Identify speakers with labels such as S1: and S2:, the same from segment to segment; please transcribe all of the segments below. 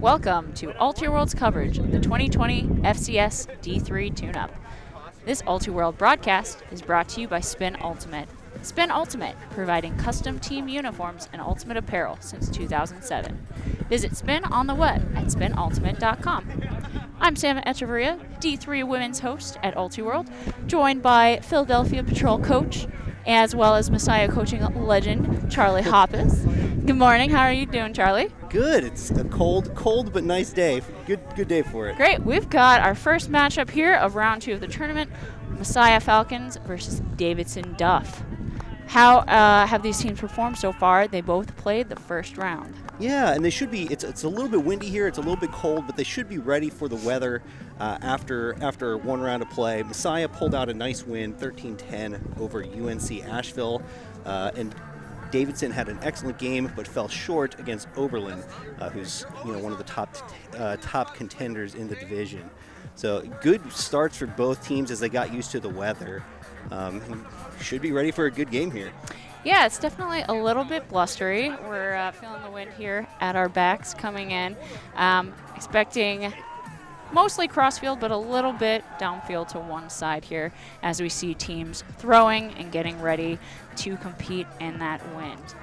S1: Welcome to Ultiworld's coverage of the 2020 FCS D-III Tune Up. This Ultiworld broadcast is brought to you by Spin Ultimate. Spin Ultimate, providing custom team uniforms and ultimate apparel since 2007. Visit Spin on the web at spinultimate.com. I'm Sam Echeverria, D3 Women's host at Ultiworld, joined by Philadelphia Patrol coach, as well as Messiah coaching legend, Charlie Hoppus. Good morning. How are you doing, Charlie?
S2: Good. It's a cold but nice day. Good day for it.
S1: Great. We've got our first matchup here of round 2 of the tournament, Messiah Falcons versus Davidson DUFF. How have these teams performed so far? They both played the first round.
S2: Yeah, and they should be. It's a little bit windy here. It's a little bit cold, but they should be ready for the weather after one round of play. Messiah pulled out a nice win, 13-10 over UNC Asheville, and Davidson had an excellent game, but fell short against Oberlin, who's one of the top contenders in the division. So good starts for both teams as they got used to the weather. Should be ready for a good game here.
S1: Yeah, it's definitely a little bit blustery. We're feeling the wind here at our backs coming in. Expecting mostly crossfield, but a little bit downfield to one side here as we see teams throwing and getting ready to compete in that wind.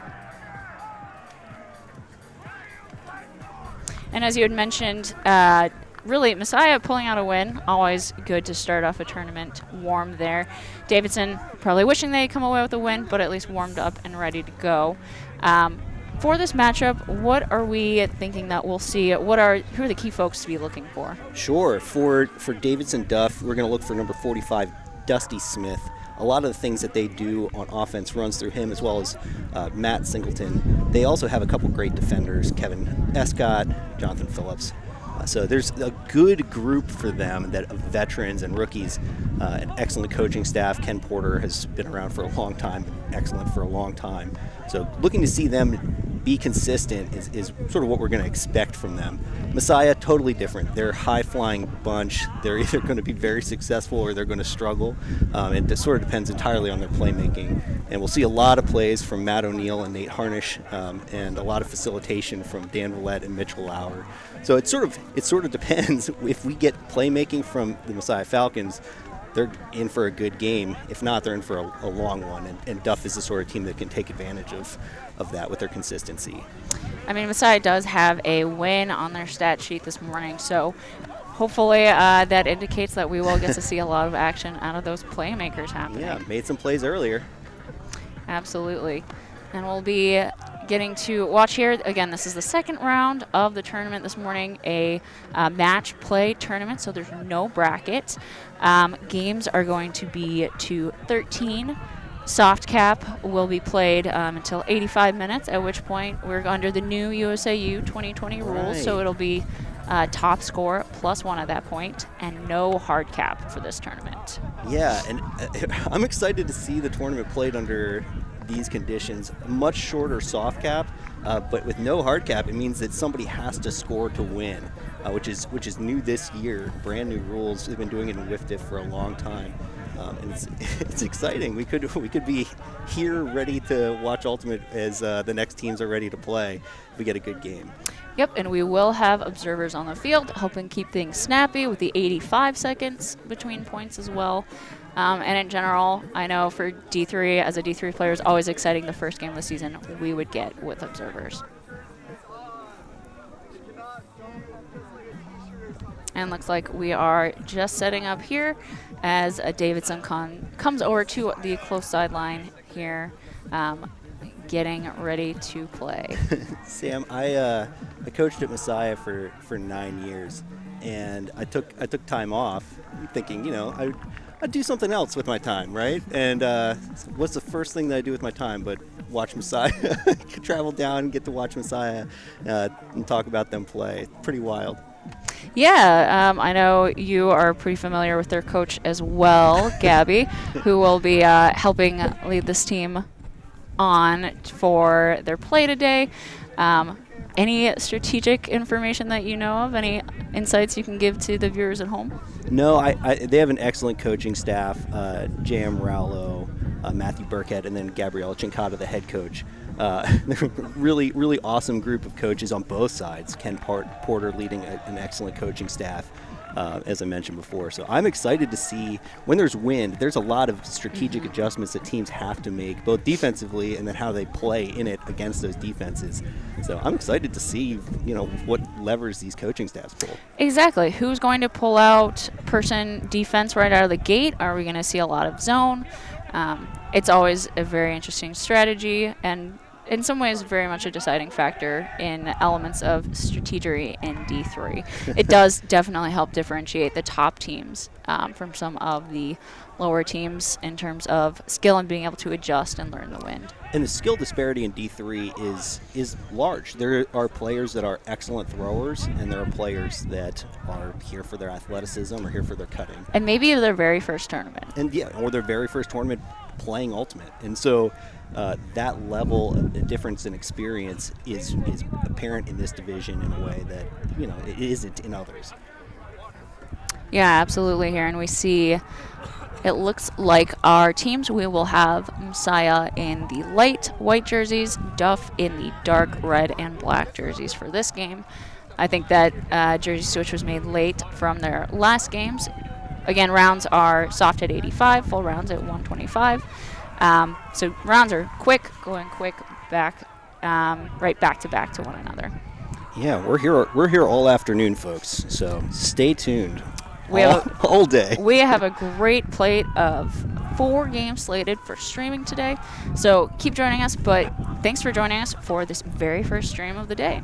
S1: And as you had mentioned, really, Messiah pulling out a win, always good to start off a tournament warm there. Davidson probably wishing they'd come away with a win, but at least warmed up and ready to go. For this matchup, what are we thinking that we'll see? Who are the key folks to be looking for?
S2: Sure. For Davidson DUFF, we're going to look for number 45, Dusty Smith. A lot of the things that they do on offense runs through him, as well as Matt Singleton. They also have a couple great defenders, Kevin Escott, Jonathan Phillips. So there's a good group for them of veterans and rookies, an excellent coaching staff. Ken Porter has been around for a long time, excellent for a long time. So looking to see them be consistent is sort of what we're going to expect from them. Messiah, totally different. They're a high-flying bunch. They're either going to be very successful or they're going to struggle. It sort of depends entirely on their playmaking. And we'll see a lot of plays from Matt O'Neill and Nate Harnish, and a lot of facilitation from Dan Roulette and Mitchell Lauer. So it sort of depends. If we get playmaking from the Messiah Falcons, they're in for a good game. If not, they're in for a long one. And DUFF is the sort of team that can take advantage of that with their consistency.
S1: I mean, Messiah does have a win on their stat sheet this morning, so hopefully that indicates that we will get to see a lot of action out of those playmakers happening.
S2: Yeah, made some plays earlier.
S1: Absolutely. And we'll be getting to watch here. Again, this is the second round of the tournament this morning, a match play tournament, so there's no bracket. Games are going to be to 13. Soft cap will be played until 85 minutes, at which point we're under the new USAU 2020 rules, so it'll be top score +1 at that point, and no hard cap for this tournament.
S2: Yeah, and I'm excited to see the tournament played under these conditions. Much shorter soft cap, but with no hard cap, it means that somebody has to score to win, which is new this year. Brand new rules. They've been doing it in WIFDF for a long time. And it's exciting. We could be here ready to watch Ultimate as the next teams are ready to play. We get a good game.
S1: Yep, and we will have observers on the field helping keep things snappy with the 85 seconds between points as well. And in general, I know for D3, as a D3 player, it's always exciting the first game of the season we would get with observers. And looks like we are just setting up here as Davidson comes over to the close sideline here, getting ready to play.
S2: Sam, I coached at Messiah for 9 years, and I took time off, thinking I'd do something else with my time, right? And what's the first thing that I do with my time but watch Messiah? Travel down and get to watch Messiah and talk about them play. Pretty wild.
S1: Yeah, I know you are pretty familiar with their coach as well, Gabby, who will be helping lead this team on for their play today. Any strategic information that you know of? Any insights you can give to the viewers at home?
S2: No, they have an excellent coaching staff. J.M. Rowlow, Matthew Burkhead, and then Gabriella Cincata, the head coach. Really, really awesome group of coaches on both sides. Ken Porter leading an excellent coaching staff, as I mentioned before. So I'm excited to see when there's wind, there's a lot of strategic adjustments that teams have to make, both defensively and then how they play in it against those defenses. So I'm excited to see, what levers these coaching staffs pull.
S1: Exactly. Who's going to pull out person defense right out of the gate? Are we going to see a lot of zone? It's always a very interesting strategy, and in some ways very much a deciding factor in elements of strategery in D3. It does definitely help differentiate the top teams from some of the lower teams in terms of skill and being able to adjust and learn the wind.
S2: And the skill disparity in D3 is large. There are players that are excellent throwers, and there are players that are here for their athleticism or here for their cutting.
S1: And maybe their very first tournament.
S2: Or their very first tournament playing Ultimate. And so that level of difference in experience is apparent in this division in a way that, it isn't in others.
S1: Yeah, absolutely here. And we see it looks like our teams, we will have Messiah in the light white jerseys, Duff in the dark red and black jerseys for this game. I think that jersey switch was made late from their last games. Again, rounds are soft at 85, full rounds at 125. So rounds are quick, going quick back, right back to one another.
S2: Yeah, we're here all afternoon, folks. So stay tuned. All day.
S1: We have a great plate of 4 games slated for streaming today. So keep joining us, but thanks for joining us for this very first stream of the day.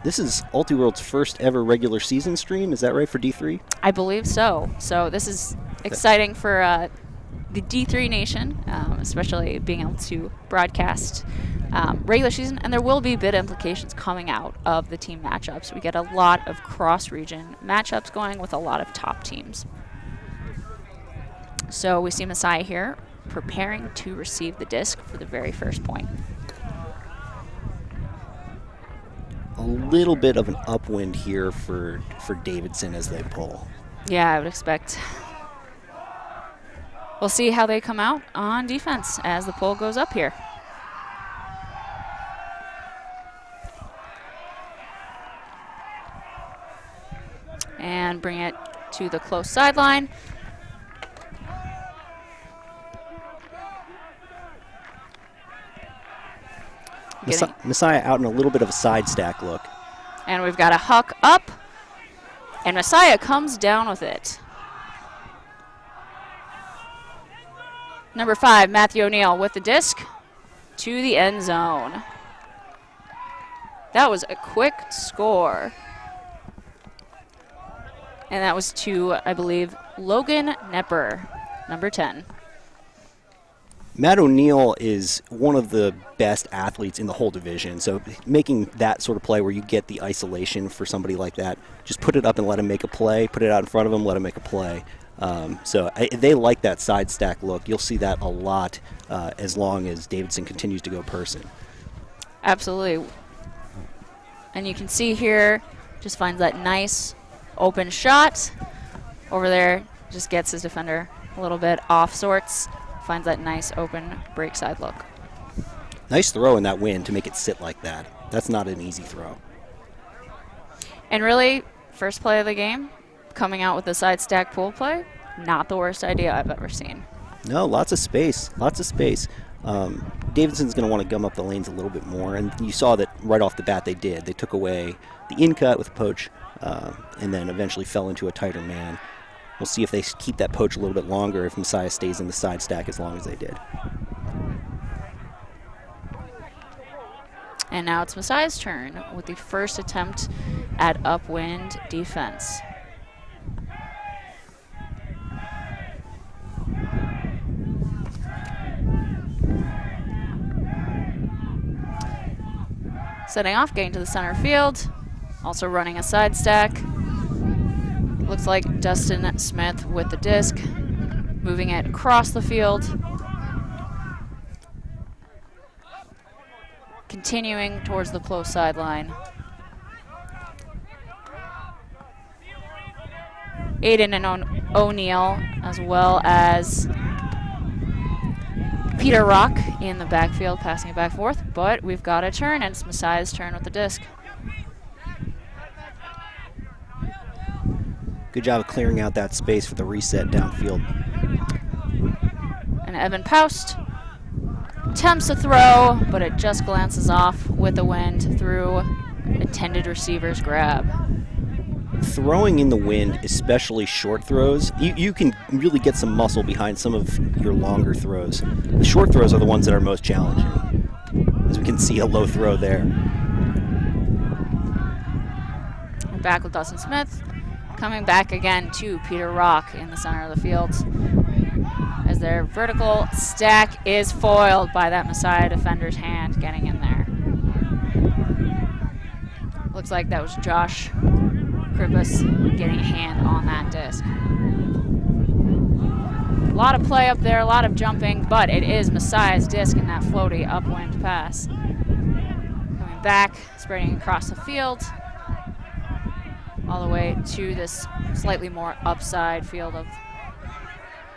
S2: This is Ultiworld's first ever regular season stream. Is that right for D3?
S1: I believe so. So this is exciting for the D3 Nation, especially being able to broadcast regular season. And there will be bid implications coming out of the team matchups. We get a lot of cross-region matchups going with a lot of top teams. So we see Messiah here preparing to receive the disc for the very first point.
S2: A little bit of an upwind here for Davidson as they pull.
S1: Yeah, I would expect. We'll see how they come out on defense as the pull goes up here. And bring it to the close sideline.
S2: Messiah out in a little bit of a side stack look.
S1: And we've got a huck up, and Messiah comes down with it. Number 5, Matthew O'Neill with the disc to the end zone. That was a quick score. And that was to, I believe, Logan Nepper, number 10.
S2: Matt O'Neill is one of the best athletes in the whole division, so making that sort of play where you get the isolation for somebody like that, just put it up and let him make a play, put it out in front of him, let him make a play. They like that side stack look. You'll see that a lot as long as Davidson continues to go person.
S1: Absolutely. And you can see here, just finds that nice open shot over there, just gets his defender a little bit off sorts. Finds that nice open break side look.
S2: Nice throw in that wind to make it sit like that. That's not an easy throw.
S1: And really, first play of the game, coming out with the side stack pull play, not the worst idea I've ever seen.
S2: No, lots of space, lots of space. Davidson's going to want to gum up the lanes a little bit more, and you saw that right off the bat they did. They took away the in cut with a poach and then eventually fell into a tighter man. We'll see if they keep that poach a little bit longer if Messiah stays in the side stack as long as they did.
S1: And now it's Messiah's turn with the first attempt at upwind defense. Setting off, getting to the center field, also running a side stack. Looks like Dustin Smith with the disc, moving it across the field. Continuing towards the close sideline. Aiden and O'Neill, as well as Peter Rock in the backfield, passing it back forth, but we've got a turn, and it's Messiah's turn with the disc.
S2: Good job of clearing out that space for the reset downfield.
S1: And Evan Paust attempts to throw, but it just glances off with the wind through intended receiver's grab.
S2: Throwing in the wind, especially short throws, you can really get some muscle behind some of your longer throws. The short throws are the ones that are most challenging. As we can see, a low throw there.
S1: We're back with Dustin Smith, coming back again to Peter Rock in the center of the field, as their vertical stack is foiled by that Messiah defender's hand getting in there. Looks like that was Josh Krippus getting a hand on that disc. A lot of play up there, a lot of jumping, but it is Messiah's disc in that floaty upwind pass. Coming back, spreading across the field, all the way to this slightly more upside field of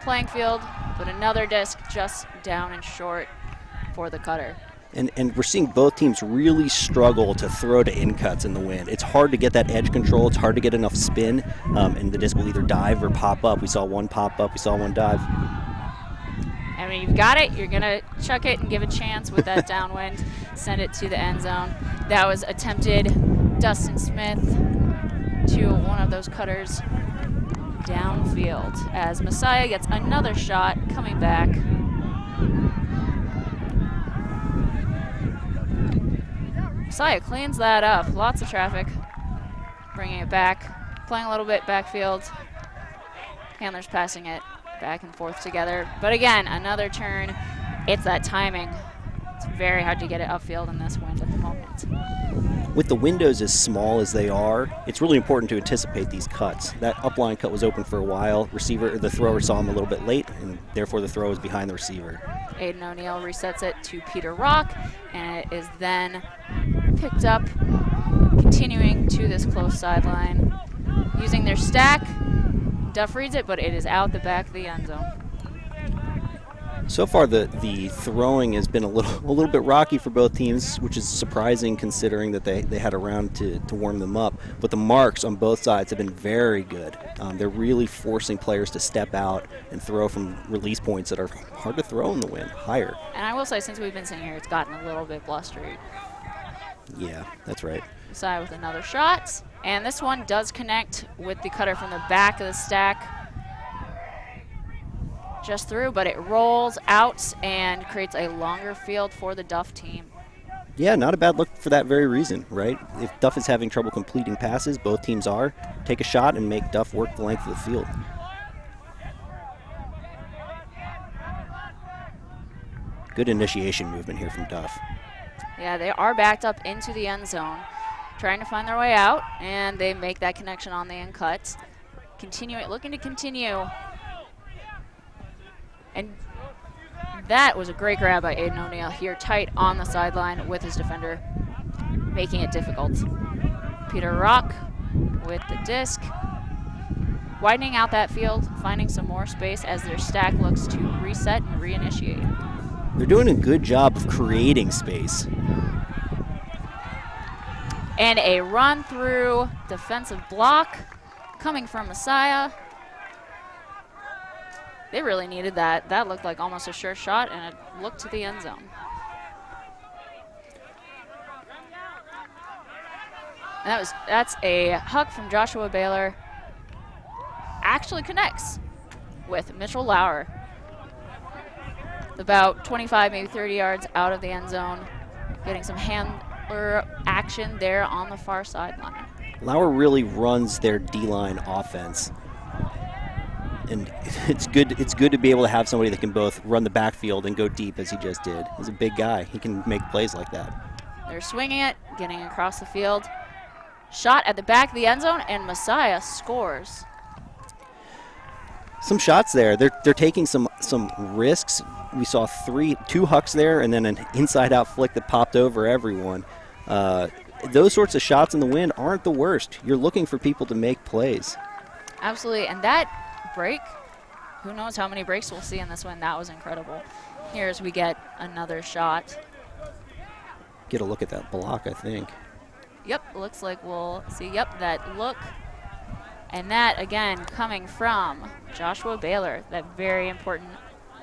S1: playing field, but another disc just down and short for the cutter.
S2: And we're seeing both teams really struggle to throw to in cuts in the wind. It's hard to get that edge control. It's hard to get enough spin, and the disc will either dive or pop up. We saw one pop up. We saw one dive.
S1: And when you've got it, you're going to chuck it and give a chance with that downwind, send it to the end zone. That was attempted Dustin Smith to one of those cutters downfield as Messiah gets another shot coming back. Messiah cleans that up. Lots of traffic. Bringing it back. Playing a little bit backfield. Handlers passing it back and forth together. But again, another turn. It's that timing. It's very hard to get it upfield in this wind at the moment.
S2: With the windows as small as they are, it's really important to anticipate these cuts. That upline cut was open for a while. The thrower saw him a little bit late, and therefore the throw was behind the receiver.
S1: Aiden O'Neill resets it to Peter Rock, and it is then picked up, continuing to this close sideline. Using their stack, Duff reads it, but it is out the back of the end zone.
S2: So far, the throwing has been a little bit rocky for both teams, which is surprising considering that they had a round to warm them up. But the marks on both sides have been very good. They're really forcing players to step out and throw from release points that are hard to throw in the wind, higher.
S1: And I will say, since we've been sitting here, it's gotten a little bit blustery.
S2: Yeah, that's right.
S1: Messiah with another shot. And this one does connect with the cutter from the back of the stack. Just through, but it rolls out and creates a longer field for the Duff team.
S2: Yeah, not a bad look for that very reason, right? If Duff is having trouble completing passes, both teams are, take a shot and make Duff work the length of the field. Good initiation movement here from Duff.
S1: Yeah, they are backed up into the end zone, trying to find their way out, and they make that connection on the end cut. Looking to continue. And that was a great grab by Aiden O'Neill here, tight on the sideline with his defender, making it difficult. Peter Rock with the disc, widening out that field, finding some more space as their stack looks to reset and reinitiate.
S2: They're doing a good job of creating space.
S1: And a run through defensive block coming from Messiah. They really needed that. That looked like almost a sure shot, and it looked to the end zone. And that's a huck from Joshua Baylor. Actually connects with Mitchell Lauer. About 25, maybe 30 yards out of the end zone. Getting some handler action there on the far sideline.
S2: Lauer really runs their D-line offense. And it's good to be able to have somebody that can both run the backfield and go deep as he just did. He's a big guy. He can make plays like that.
S1: They're swinging it, getting across the field. Shot at the back of the end zone, and Messiah scores.
S2: Some shots there. They're taking some risks. We saw two hucks there and then an inside-out flick that popped over everyone. Those sorts of shots in the wind aren't the worst. You're looking for people to make plays.
S1: Absolutely, and that break, who knows how many breaks we'll see in this one. That was incredible. Here as we get another shot.
S2: Get a look at that block, I think.
S1: Yep, looks like we'll see, yep, that look. And that, again, coming from Joshua Baylor, that very important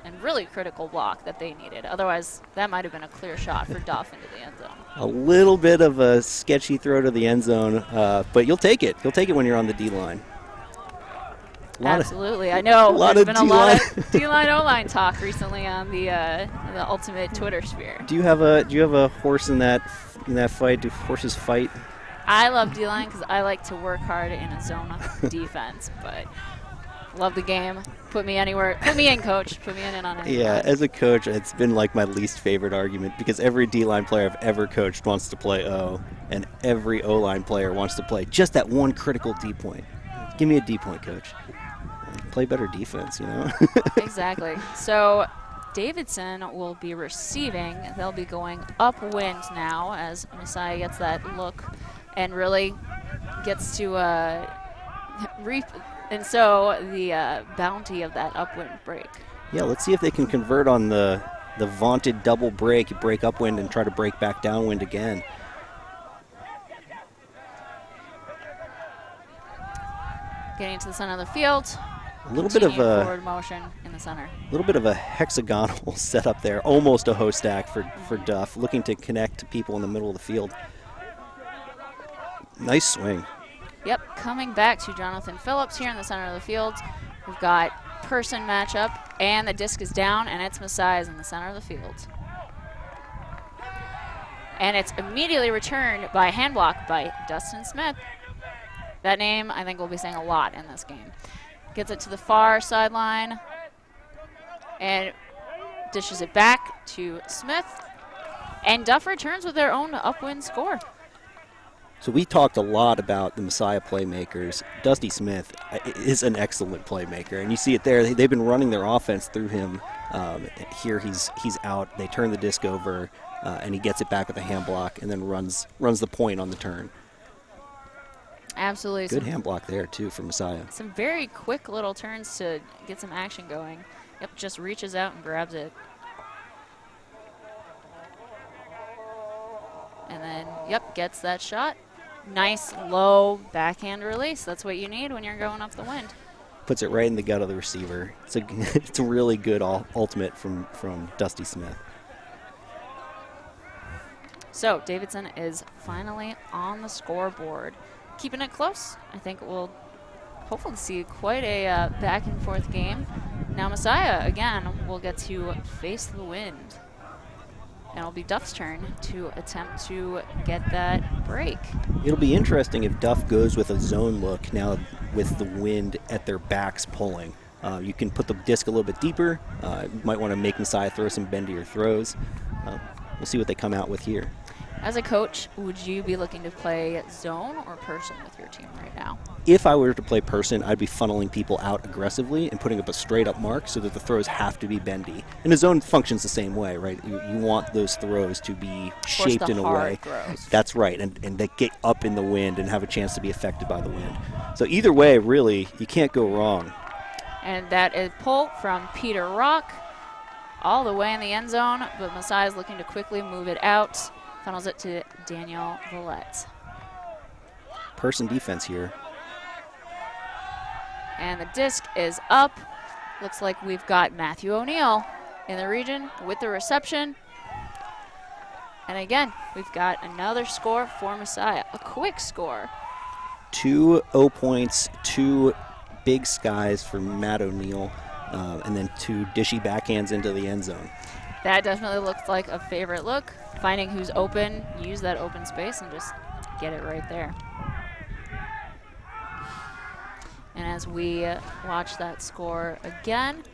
S1: and really critical block that they needed. Otherwise, that might have been a clear shot for Duff into the end zone.
S2: A little bit of a sketchy throw to the end zone, but you'll take it. You'll take it when you're on the D-line.
S1: Absolutely. I know
S2: there's
S1: been a lot of D-line, O-line talk recently on the Ultimate Twitter sphere.
S2: Do you have a horse in that fight? Do horses fight?
S1: I love D-line because I like to work hard in a zone defense, but love the game. Put me anywhere. Put me in, coach. Put me in on it.
S2: Yeah, as a coach, it's been like my least favorite argument because every D-line player I've ever coached wants to play O, and every O-line player wants to play just that one critical D point. Give me a D point, coach. Play better defense, you know?
S1: Exactly. So Davidson will be receiving. They'll be going upwind now as Messiah gets that look and really gets to reap. And so the bounty of that upwind break.
S2: Yeah, let's see if they can convert on the vaunted double break. You break upwind and try to break back downwind again.
S1: Getting to the center of the field.
S2: A little bit of a
S1: forward motion in the center.
S2: A little bit of a hexagonal setup there, almost a hoe stack for Duff, looking to connect to people in the middle of the field. Nice swing.
S1: Yep, coming back to Jonathan Phillips here in the center of the field. We've got person matchup, and the disc is down, and it's Messiah's in the center of the field. And it's immediately returned by a hand block by Dustin Smith. That name, I think, we'll be saying a lot in this game. Gets it to the far sideline and dishes it back to Smith. And Duff returns with their own upwind score.
S2: So we talked a lot about the Messiah playmakers. Dusty Smith is an excellent playmaker, and you see it there. They've been running their offense through him. Here he's out. They turn the disc over, and he gets it back with a hand block, and then runs the point on the turn.
S1: Absolutely.
S2: Good hand block there, too, for Messiah.
S1: Some very quick little turns to get some action going. Yep, just reaches out and grabs it. And then, yep, gets that shot. Nice low backhand release. That's what you need when you're going up the wind.
S2: Puts it right in the gut of the receiver. It's a really good ultimate from Dusty Smith.
S1: So Davidson is finally on the scoreboard. Keeping it close. I think we'll hopefully see quite a back and forth game. Now Messiah, again, will get to face the wind. And it'll be Duff's turn to attempt to get that break.
S2: It'll be interesting if Duff goes with a zone look now with the wind at their backs pulling. You can put the disc a little bit deeper. You might want to make Messiah throw some bendier throws. We'll see what they come out with here.
S1: As a coach, would you be looking to play zone or person with your team right now?
S2: If I were to play person, I'd be funneling people out aggressively and putting up a straight up mark so that the throws have to be bendy. And the zone functions the same way, right? You want those throws to be shaped in a way.
S1: Throws.
S2: That's right, and they get up in the wind and have a chance to be affected by the wind. So either way, really, you can't go wrong.
S1: And that is pull from Peter Rock all the way in the end zone, but Messiah is looking to quickly move it out. Funnels it to Daniel Villette.
S2: Person defense here.
S1: And the disc is up. Looks like we've got Matthew O'Neill in the region with the reception. And again, we've got another score for Messiah. A quick score.
S2: 2 0 points, 2 big skies for Matt O'Neill, and then 2 dishy backhands into the end zone.
S1: That definitely looks like a favorite look. Finding who's open, use that open space, and just get it right there. And as we watch that score again,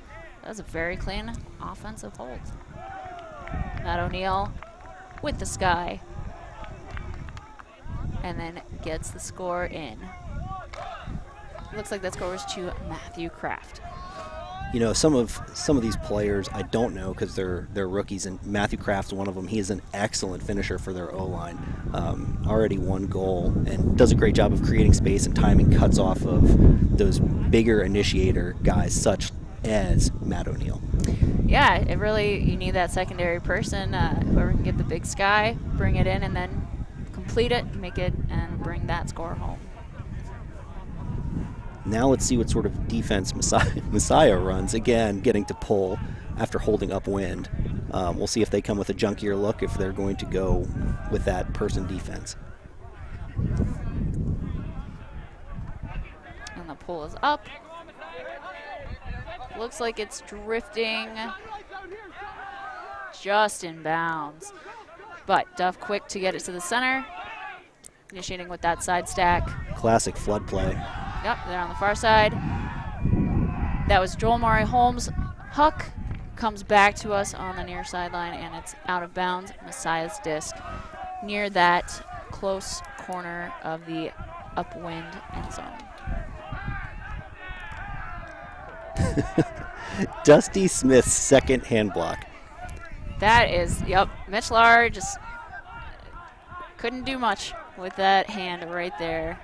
S1: that was a very clean offensive hold. Matt O'Neill with the sky, and then gets the score in. Looks like that score was to Matthew Kraft.
S2: You know, some of these players I don't know because they're rookies, and Matthew Kraft's one of them. He is an excellent finisher for their O-line. Already 1 goal and does a great job of creating space and timing cuts off of those bigger initiator guys such as Matt O'Neill.
S1: Yeah, it really, you need that secondary person, whoever can get the big sky, bring it in, and then complete it, make it, and bring that score home.
S2: Now let's see what sort of defense Messiah runs. Again, getting to pull after holding upwind. We'll see if they come with a junkier look, if they're going to go with that person defense.
S1: And the pull is up. Looks like it's drifting just in bounds. But Duff quick to get it to the center. Initiating with that side stack.
S2: Classic flood play.
S1: Yep, they're on the far side. That was Joel Murray Holmes. Huck comes back to us on the near sideline, and it's out of bounds. Messiah's disc near that close corner of the upwind end zone.
S2: Dusty Smith's second hand block.
S1: That is, yep, Mitch Lahr just couldn't do much with that hand right there.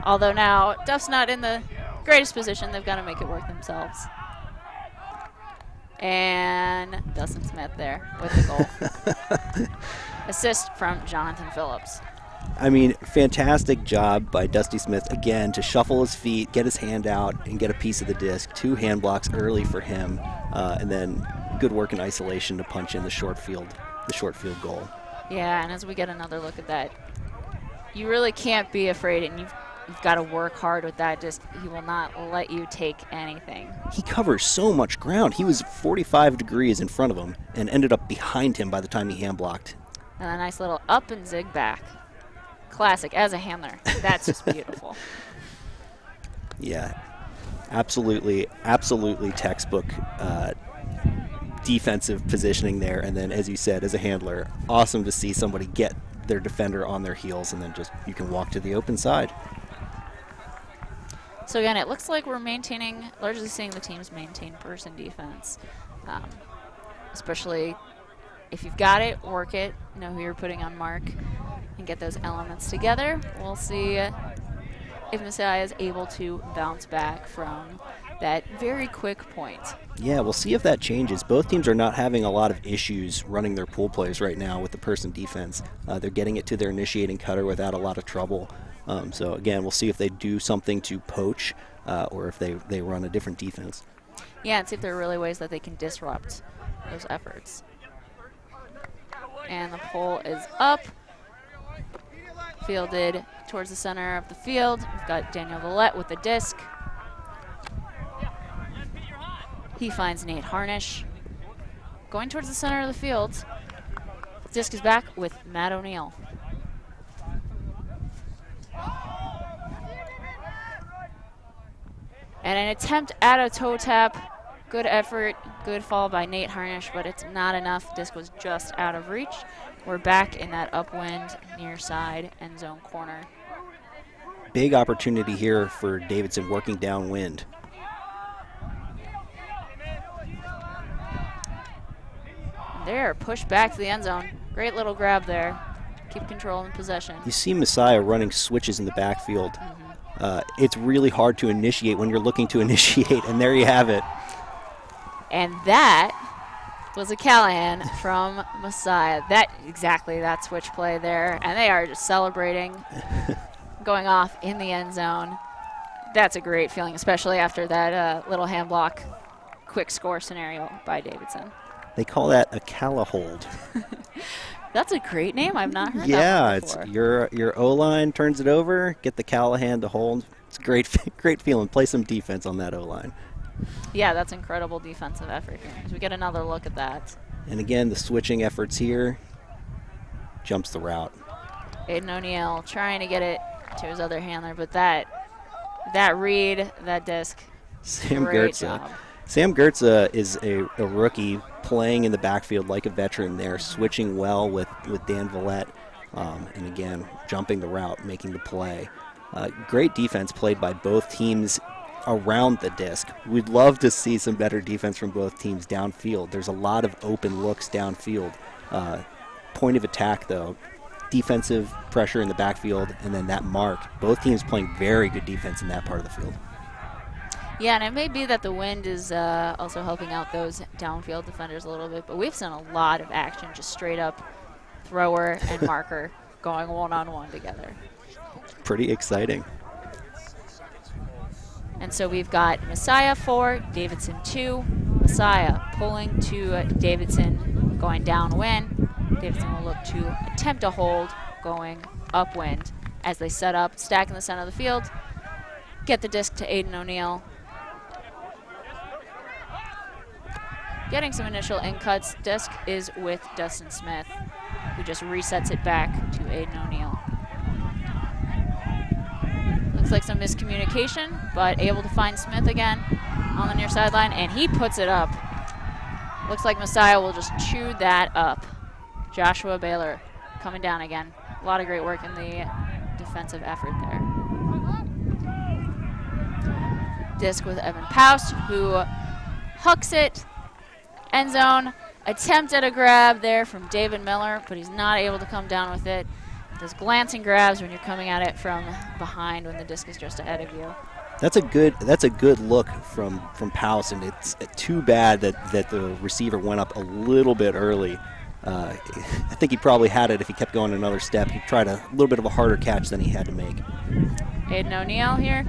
S1: Although now Duff's not in the greatest position. They've got to make it work themselves. And Dustin Smith there with the goal. Assist from Jonathan Phillips.
S2: I mean, fantastic job by Dusty Smith, again, to shuffle his feet, get his hand out, and get a piece of the disc. 2 hand blocks early for him, and then good work in isolation to punch in the short field goal.
S1: Yeah, and as we get another look at that, you really can't be afraid, and you've got to work hard with that disc. He will not let you take anything.
S2: He covers so much ground. He was 45 degrees in front of him and ended up behind him by the time he hand blocked.
S1: And a nice little up and zig back. Classic as a handler. That's just beautiful.
S2: Yeah, absolutely textbook defensive positioning there. And then, as you said, as a handler, awesome to see somebody get their defender on their heels, and then just you can walk to the open side.
S1: So again, it looks like we're largely seeing the teams maintain person defense, especially if you've got it, work it, know who you're putting on mark, and get those elements together. We'll see if Messiah is able to bounce back from that very quick point.
S2: Yeah, we'll see if that changes. Both teams are not having a lot of issues running their pool plays right now with the person defense. They're getting it to their initiating cutter without a lot of trouble. So again, we'll see if they do something to poach or if they run a different defense.
S1: Yeah, and see if there are really ways that they can disrupt those efforts. And the pull is up. Fielded towards the center of the field. We've got Daniel Villette with the disc. He finds Nate Harnish. Going towards the center of the field. Disc is back with Matt O'Neill. And an attempt at a toe tap. Good effort, good fall by Nate Harnish, but it's not enough. Disc was just out of reach. We're back in that upwind near side end zone corner.
S2: Big opportunity here for Davidson working downwind.
S1: They're pushed back to the end zone. Great little grab there. Keep control and possession.
S2: You see Messiah running switches in the backfield. It's really hard to initiate when you're looking to initiate, and there you have it.
S1: And that was a Callahan from Messiah. That switch play there. And they are just celebrating, going off in the end zone. That's a great feeling, especially after that little hand block quick score scenario by Davidson.
S2: They call that a Calla hold.
S1: That's a great name. I've not heard that one before.
S2: Yeah, it's your O-line turns it over, get the Callahan to hold. It's a great feeling. Play some defense on that O-line.
S1: Yeah, that's incredible defensive effort here. As we get another look at that.
S2: And again, the switching efforts here jumps the route.
S1: Aiden O'Neill trying to get it to his other handler, but that read, that disc, great job.
S2: Sam Gertza is a rookie playing in the backfield like a veteran there, switching well with Dan Villette, and again, jumping the route, making the play. Great defense played by both teams around the disc. We'd love to see some better defense from both teams downfield. There's a lot of open looks downfield. Point of attack, though, defensive pressure in the backfield, and then that mark. Both teams playing very good defense in that part of the field.
S1: Yeah, and it may be that the wind is also helping out those downfield defenders a little bit, but we've seen a lot of action, just straight up thrower and marker going one-on-one together.
S2: Pretty exciting.
S1: And so we've got Messiah 4, Davidson 2, Messiah pulling to Davidson, going downwind. Davidson will look to attempt a hold, going upwind as they set up, stack in the center of the field, get the disc to Aiden O'Neill. Getting some initial in cuts. Disc is with Dustin Smith, who just resets it back to Aiden O'Neill. Looks like some miscommunication, but able to find Smith again on the near sideline, and he puts it up. Looks like Messiah will just chew that up. Joshua Baylor coming down again. A lot of great work in the defensive effort there. Disc with Evan Paust, who hucks it. End zone. Attempt at a grab there from David Miller, but he's not able to come down with it. Those glancing grabs when you're coming at it from behind when the disc is just ahead of you.
S2: That's a good look from Paus, and it's too bad that the receiver went up a little bit early. I think he probably had it if he kept going another step. He tried a little bit of a harder catch than he had to make.
S1: Aiden O'Neill here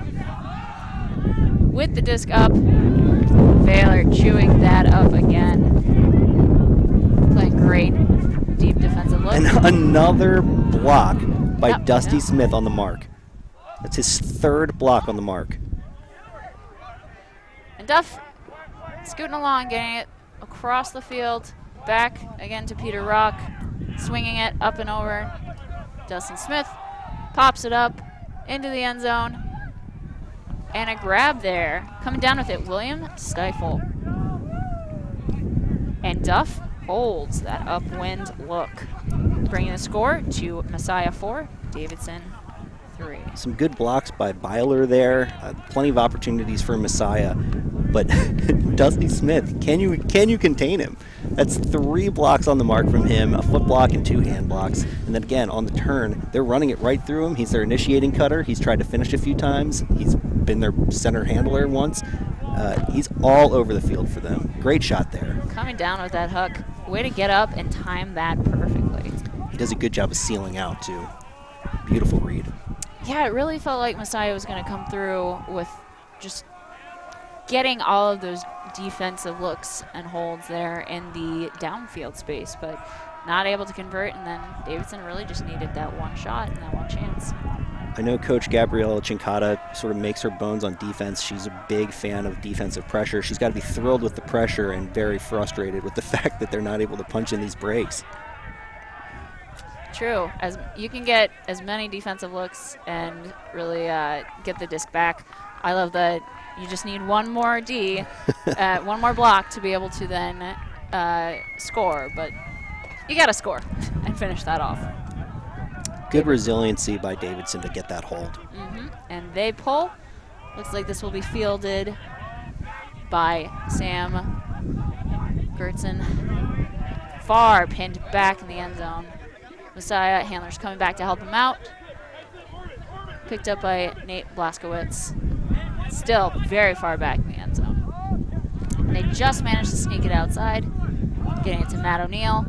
S1: with the disc up. Baylor chewing that up again. Playing great deep defensive look.
S2: And another block by Dusty
S1: Yep.
S2: Smith on the mark. That's his third block on the mark.
S1: And Duff scooting along, getting it across the field, back again to Peter Rock, swinging it up and over. Dustin Smith pops it up into the end zone. And a grab there. Coming down with it, William Stifle. And Duff holds that upwind look, bringing the score to Messiah 4, Davidson 3.
S2: Some good blocks by Byler there. Plenty of opportunities for Messiah. But Dusty Smith, can you contain him? That's 3 blocks on the mark from him, a foot block and 2 hand blocks. And then again, on the turn, they're running it right through him. He's their initiating cutter. He's tried to finish a few times. He's been their center handler once. He's all over the field for them. Great shot there.
S1: Coming down with that hook. Way to get up and time that perfectly.
S2: He does a good job of sealing out, too. Beautiful read.
S1: Yeah, it really felt like Messiah was going to come through with just getting all of those defensive looks and holds there in the downfield space, but not able to convert, and then Davidson really just needed that one shot and that one chance.
S2: I know Coach Gabriella Cincata sort of makes her bones on defense. She's a big fan of defensive pressure. She's got to be thrilled with the pressure and very frustrated with the fact that they're not able to punch in these breaks.
S1: True. As you can get as many defensive looks and really get the disc back. I love that you just need one more one more block to be able to then score, but you got to score and finish that off.
S2: Good resiliency by Davidson to get that hold.
S1: Mm-hmm. And they pull. Looks like this will be fielded by Sam Gertzen. Far pinned back in the end zone. Messiah handlers coming back to help him out. Picked up by Nate Blaskowitz. Still very far back in the end zone. And they just managed to sneak it outside, getting it to Matt O'Neill.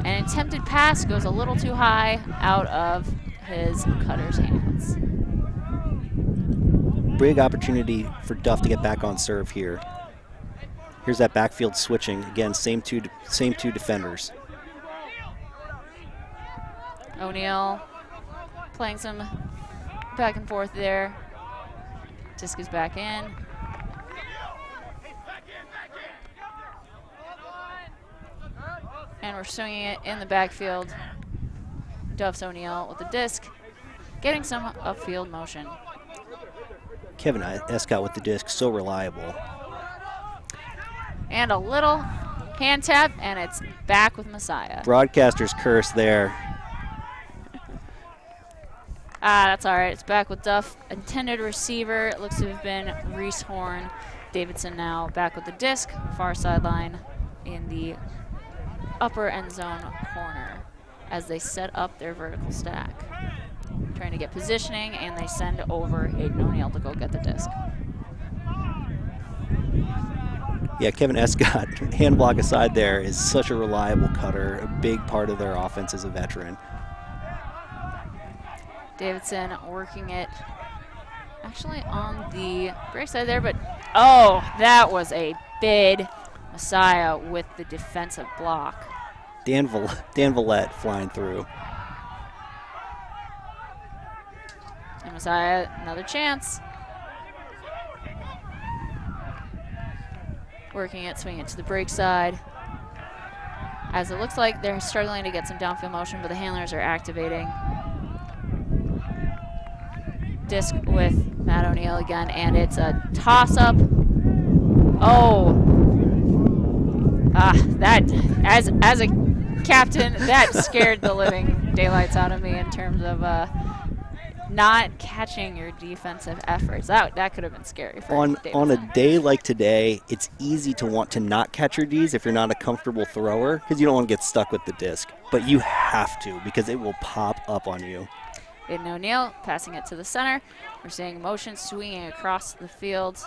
S1: An attempted pass goes a little too high out of his cutter's hands.
S2: Big opportunity for Duff to get back on serve here. Here's that backfield switching. Again, same two defenders.
S1: O'Neill playing some back and forth there. Disc is back in. And we're swinging it in the backfield. Duff's O'Neill with the disc, getting some upfield motion.
S2: Kevin Escott with the disc, so reliable.
S1: And a little hand tap, and it's back with Messiah.
S2: Broadcaster's curse there.
S1: That's all right. It's back with Duff. Intended receiver. It looks to have been Reese Horn. Davidson now back with the disc. Far sideline in the upper end zone corner as they set up their vertical stack. Trying to get positioning, and they send over Aiden O'Neill to go get the disc.
S2: Yeah, Kevin Escott, hand block aside there, is such a reliable cutter, a big part of their offense as a veteran.
S1: Davidson working it actually on the break side there, but oh, that was a bid. Messiah with the defensive block.
S2: Dan Villette flying through.
S1: And Messiah, another chance. Working it, swinging it to the break side. As it looks like they're struggling to get some downfield motion, but the handlers are activating. Disc with Matt O'Neill again, and it's a toss-up. Oh. That, as a captain, that scared the living daylights out of me in terms of not catching your defensive efforts. That could have been scary for Davidson.
S2: On a day like today, it's easy to want to not catch your Ds if you're not a comfortable thrower, because you don't want to get stuck with the disc. But you have to, because it will pop up on you.
S1: Aiden O'Neill passing it to the center. We're seeing motion swinging across the field.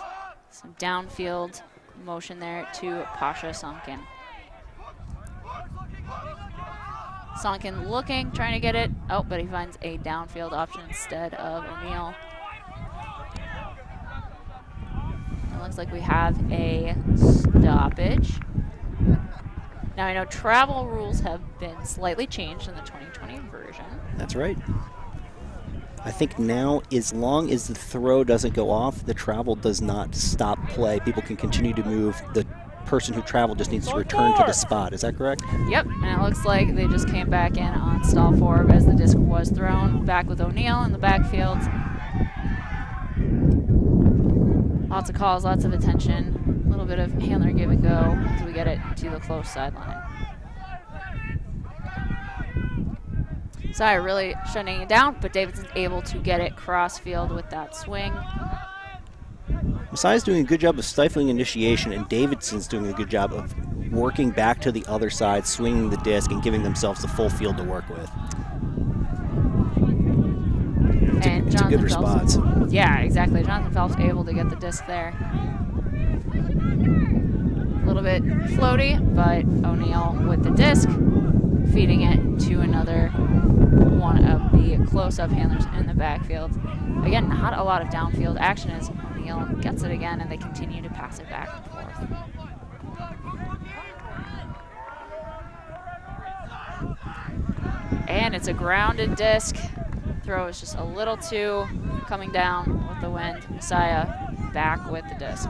S1: Some downfield motion there to Pasha Sonkin. Sonkin looking, trying to get it. Oh, but he finds a downfield option instead of O'Neill. It looks like we have a stoppage. Now I know travel rules have been slightly changed in the 2020 version.
S2: That's right. I think now, as long as the throw doesn't go off, the travel does not stop play. People can continue to move. The person who traveled just needs to return to the spot. Is that correct?
S1: Yep, and it looks like they just came back in on stall 4 as the disc was thrown. Back with O'Neill in the backfield. Lots of calls, lots of attention. A little bit of handler give and go as we get it to the close sideline. Messiah really shutting it down, but Davidson's able to get it cross field with that swing.
S2: Messiah's doing a good job of stifling initiation, and Davidson's doing a good job of working back to the other side, swinging the disc, and giving themselves the full field to work with. It's a good response.
S1: Yeah, exactly. Jonathan Phelps able to get the disc there. A little bit floaty, but O'Neill with the disc, feeding it to another one of the close-up handlers in the backfield. Again, not a lot of downfield action as O'Neill gets it again, and they continue to pass it back and forth. And it's a grounded disc. Throw is just a little too coming down with the wind. Messiah back with the disc.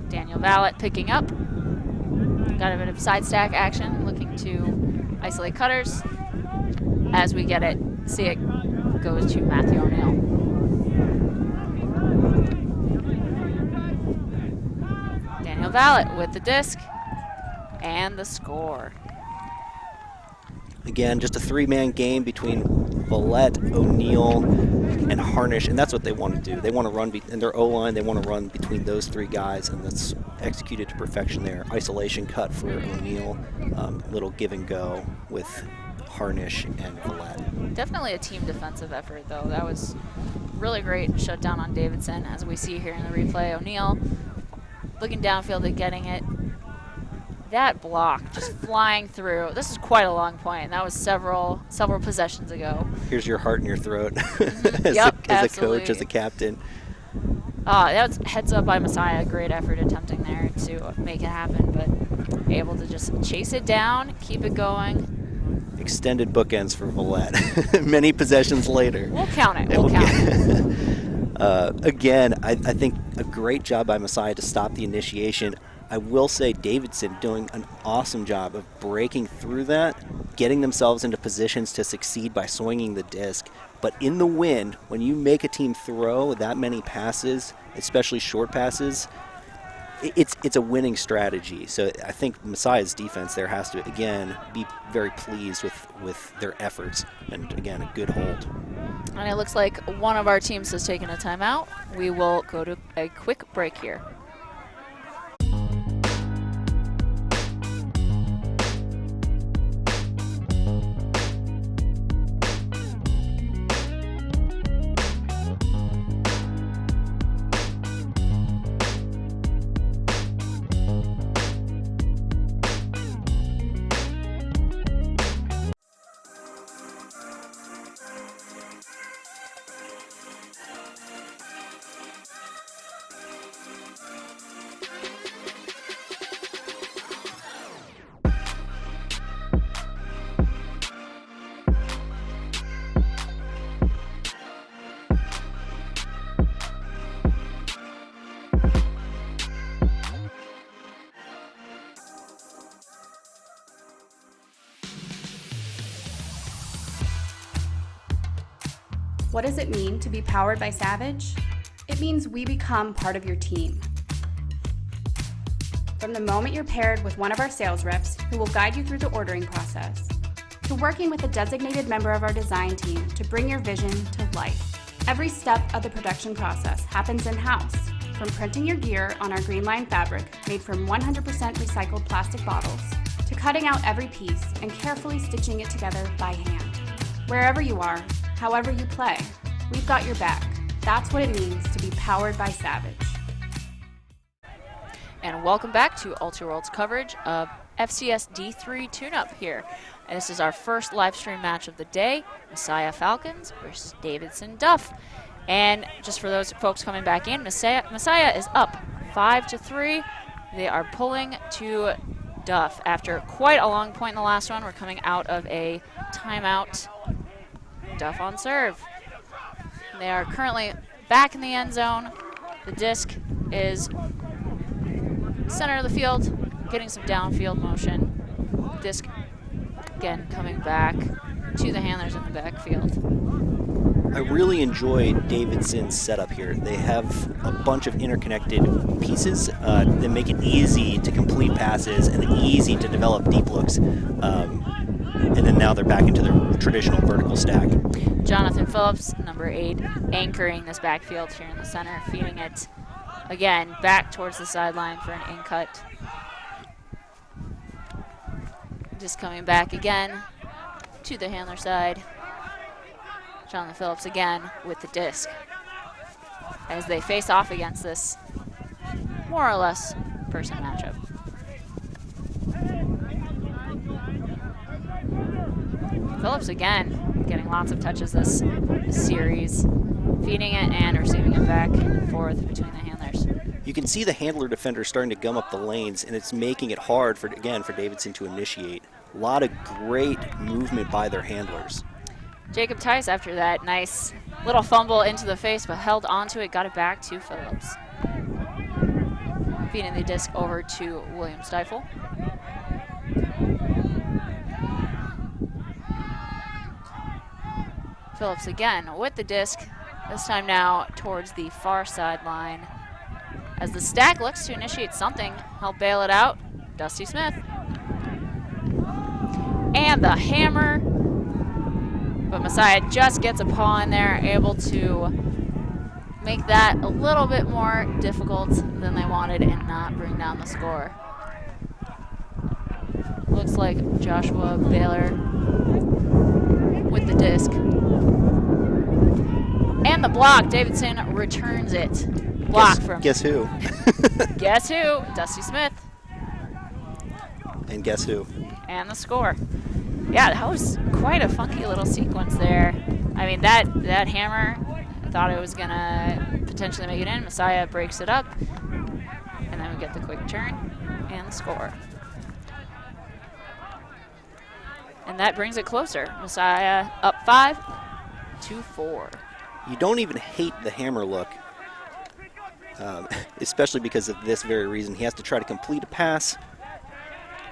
S1: Daniel Vallett picking up. Got a bit of side stack action, looking to isolate cutters. As we get it, see it goes to Matthew O'Neill. Daniel Vallett with the disc and the score.
S2: Again, just a three-man game between Vallette, O'Neill, and Harnish, and that's what they want to do. They want to run in their O-line. They want to run between those three guys, and that's executed to perfection there. Isolation cut for O'Neill, little give and go with Harnish and Vallette.
S1: Definitely a team defensive effort, though. That was really great shutdown on Davidson, as we see here in the replay. O'Neill looking downfield and getting it. That block just flying through. This is quite a long point, and that was several possessions ago.
S2: Here's your heart in your throat as a coach, as a captain.
S1: That was heads up by Messiah. Great effort attempting there to make it happen, but able to just chase it down, keep it going.
S2: Extended bookends for Vallette. Many possessions later.
S1: We'll count it. We'll count it.
S2: Again, I think a great job by Messiah to stop the initiation. I will say Davidson doing an awesome job of breaking through that, getting themselves into positions to succeed by swinging the disc. But in the wind, when you make a team throw that many passes, especially short passes, it's a winning strategy. So I think Messiah's defense there has to, again, be very pleased with their efforts. And, again, a good hold.
S1: And it looks like one of our teams has taken a timeout. We will go to a quick break here.
S3: What does it mean to be powered by Savage? It means we become part of your team. From the moment you're paired with one of our sales reps who will guide you through the ordering process, to working with a designated member of our design team to bring your vision to life. Every step of the production process happens in-house, from printing your gear on our green line fabric made from 100% recycled plastic bottles, to cutting out every piece and carefully stitching it together by hand. Wherever you are, however you play, we've got your back. That's what it means to be powered by Savage.
S1: And welcome back to Ultiworld's coverage of FCS D-III Tune Up here. And this is our first live stream match of the day, Messiah Falcons versus Davidson DUFF. And just for those folks coming back in, Messiah is up 5-3. They are pulling to DUFF after quite a long point in the last one. We're coming out of a timeout. DUFF on serve. They are currently back in the end zone. The disc is center of the field, getting some downfield motion. Disc again coming back to the handlers in the backfield.
S2: I really enjoy Davidson's setup here. They have a bunch of interconnected pieces that make it easy to complete passes and easy to develop deep looks. And then now they're back into their traditional vertical stack.
S1: Jonathan Phillips, number 8, anchoring this backfield here in the center, feeding it again back towards the sideline for an in cut. Just coming back again to the handler side. Jonathan Phillips again with the disc as they face off against this more or less person matchup. Phillips again getting lots of touches this series, feeding it and receiving it back and forth between the handlers.
S2: You can see the handler defender starting to gum up the lanes, and it's making it hard for Davidson to initiate. A lot of great movement by their handlers.
S1: Jacob Tice after that nice little fumble into the face, but held onto it, got it back to Phillips. Feeding the disc over to William Stiefel. Phillips again with the disc, this time now towards the far sideline. As the stack looks to initiate something, help bail it out, Dusty Smith. And the hammer, but Messiah just gets a paw in there, able to make that a little bit more difficult than they wanted and not bring down the score. Looks like Joshua Baylor with the disc. And the block, Davidson returns it. Block from...
S2: Guess who?
S1: Guess who? Dusty Smith.
S2: And guess who?
S1: And the score. Yeah, that was quite a funky little sequence there. I mean, that hammer, I thought it was going to potentially make it in. Messiah breaks it up. And then we get the quick turn and the score. And that brings it closer. Messiah up 5-4.
S2: You don't even hate the hammer look, especially because of this very reason. He has to try to complete a pass.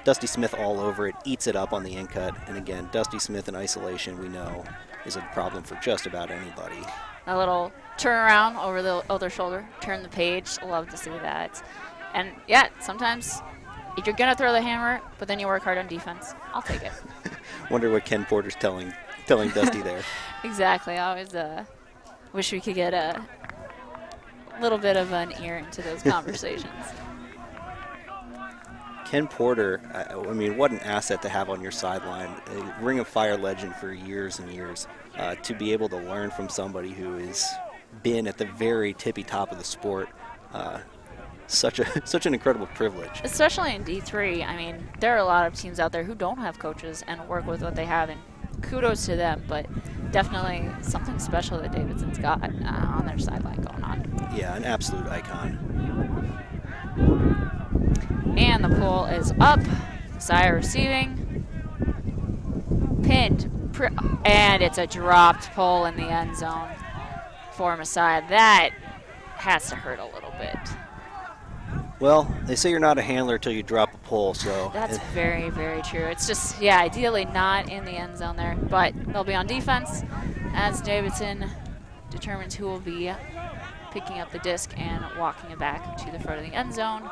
S2: Dusty Smith all over it, eats it up on the in cut. And again, Dusty Smith in isolation, we know, is a problem for just about anybody.
S1: A little turnaround over the other shoulder, turn the page. Love to see that. And yeah, sometimes if you're going to throw the hammer, but then you work hard on defense, I'll take it.
S2: Wonder what Ken Porter's telling Dusty there.
S1: Exactly. I always wish we could get a little bit of an ear into those conversations.
S2: Ken Porter, I mean, what an asset to have on your sideline. A Ring of Fire legend for years and years. To be able to learn from somebody who has been at the very tippy top of the sport, such an incredible privilege.
S1: Especially in D3. I mean, there are a lot of teams out there who don't have coaches and work with what they have, and kudos to them, but definitely something special that Davidson's got on their sideline going on.
S2: Yeah, an absolute icon.
S1: And the pull is up. Messiah receiving. Pinned. And it's a dropped pull in the end zone for Messiah. That has to hurt a little bit.
S2: Well, they say you're not a handler until you drop a pull, so.
S1: That's very, very true. It's just, yeah, ideally not in the end zone there, but they'll be on defense as Davidson determines who will be picking up the disc and walking it back to the front of the end zone.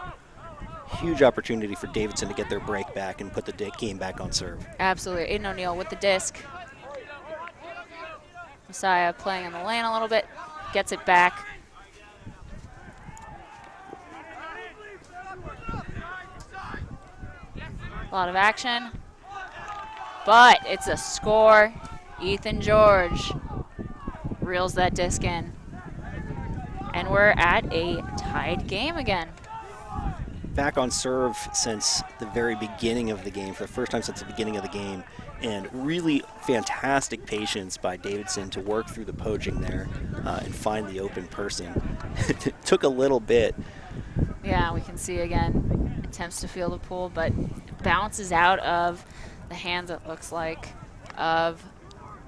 S2: Huge opportunity for Davidson to get their break back and put the game back on serve.
S1: Absolutely. Aiden O'Neill with the disc. Messiah playing in the lane a little bit, gets it back. A lot of action, but it's a score. Ethan George reels that disc in. And we're at a tied game again.
S2: Back on serve since the very beginning of the game, for the first time since the beginning of the game, and really fantastic patience by Davidson to work through the poaching there and find the open person. It took a little bit.
S1: Yeah, we can see again, attempts to feel the pull, but bounces out of the hands, it looks like, of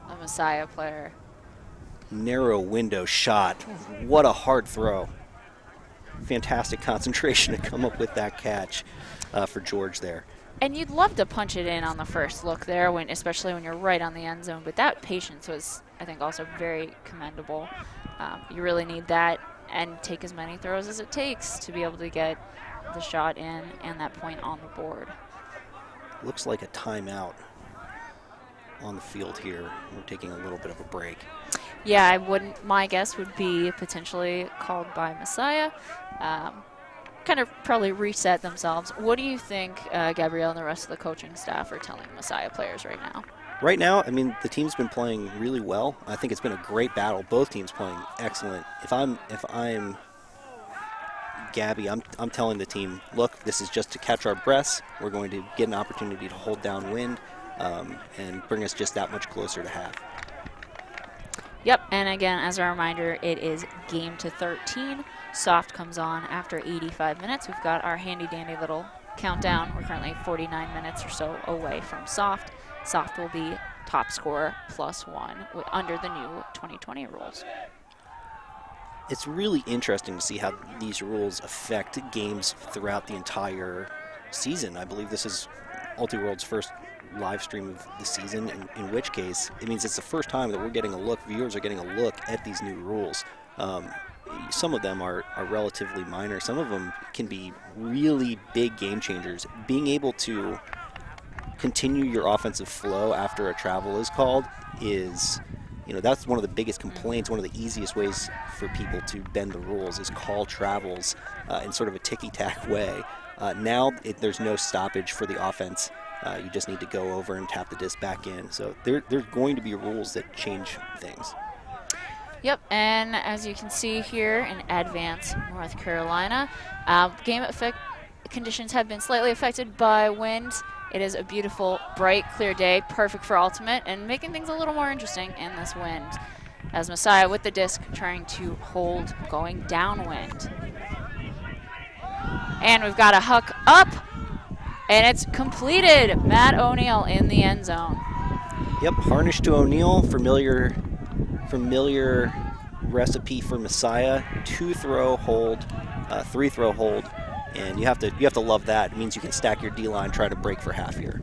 S1: a Messiah player.
S2: Narrow window shot. What a hard throw. Fantastic concentration to come up with that catch for George there.
S1: And you'd love to punch it in on the first look there, especially when you're right on the end zone, but that patience was, I think, also very commendable. You really need that and take as many throws as it takes to be able to get the shot in and that point on the board.
S2: Looks like a timeout on the field here. We're taking a little bit of a break.
S1: Yeah, my guess would be potentially called by Messiah. Kind of probably reset themselves. What do you think Gabrielle and the rest of the coaching staff are telling Messiah players right now?
S2: Right now, I mean, the team's been playing really well. I think it's been a great battle. Both teams playing excellent. If I'm Gabby, I'm telling the team, look, this is just to catch our breaths. We're going to get an opportunity to hold down wind and bring us just that much closer to half.
S1: Yep, and again, as a reminder, it is game to 13. Soft comes on after 85 minutes. We've got our handy-dandy little countdown. We're currently 49 minutes or so away from soft. Soft will be top scorer +1 under the new 2020 rules.
S2: It's really interesting to see how these rules affect games throughout the entire season. I believe this is Ultiworld's first live stream of the season, in which case it means it's the first time that we're getting a look, viewers are getting a look at these new rules. Some of them are relatively minor. Some of them can be really big game changers. Being able to continue your offensive flow after a travel is called is, that's one of the biggest complaints. One of the easiest ways for people to bend the rules is call travels in sort of a ticky-tack way. Now there's no stoppage for the offense. You just need to go over and tap the disc back in. So there's going to be rules that change things.
S1: Yep, and as you can see here in Advance, North Carolina, game conditions have been slightly affected by wind. It is a beautiful, bright, clear day, perfect for Ultimate, and making things a little more interesting in this wind. As Messiah with the disc trying to hold going downwind. And we've got a huck up, and it's completed. Matt O'Neill in the end zone.
S2: Yep, harnish to O'Neill, familiar recipe for Messiah. 2-throw hold, 3-throw hold, and you have to love that. It means you can stack your D-line, try to break for half here.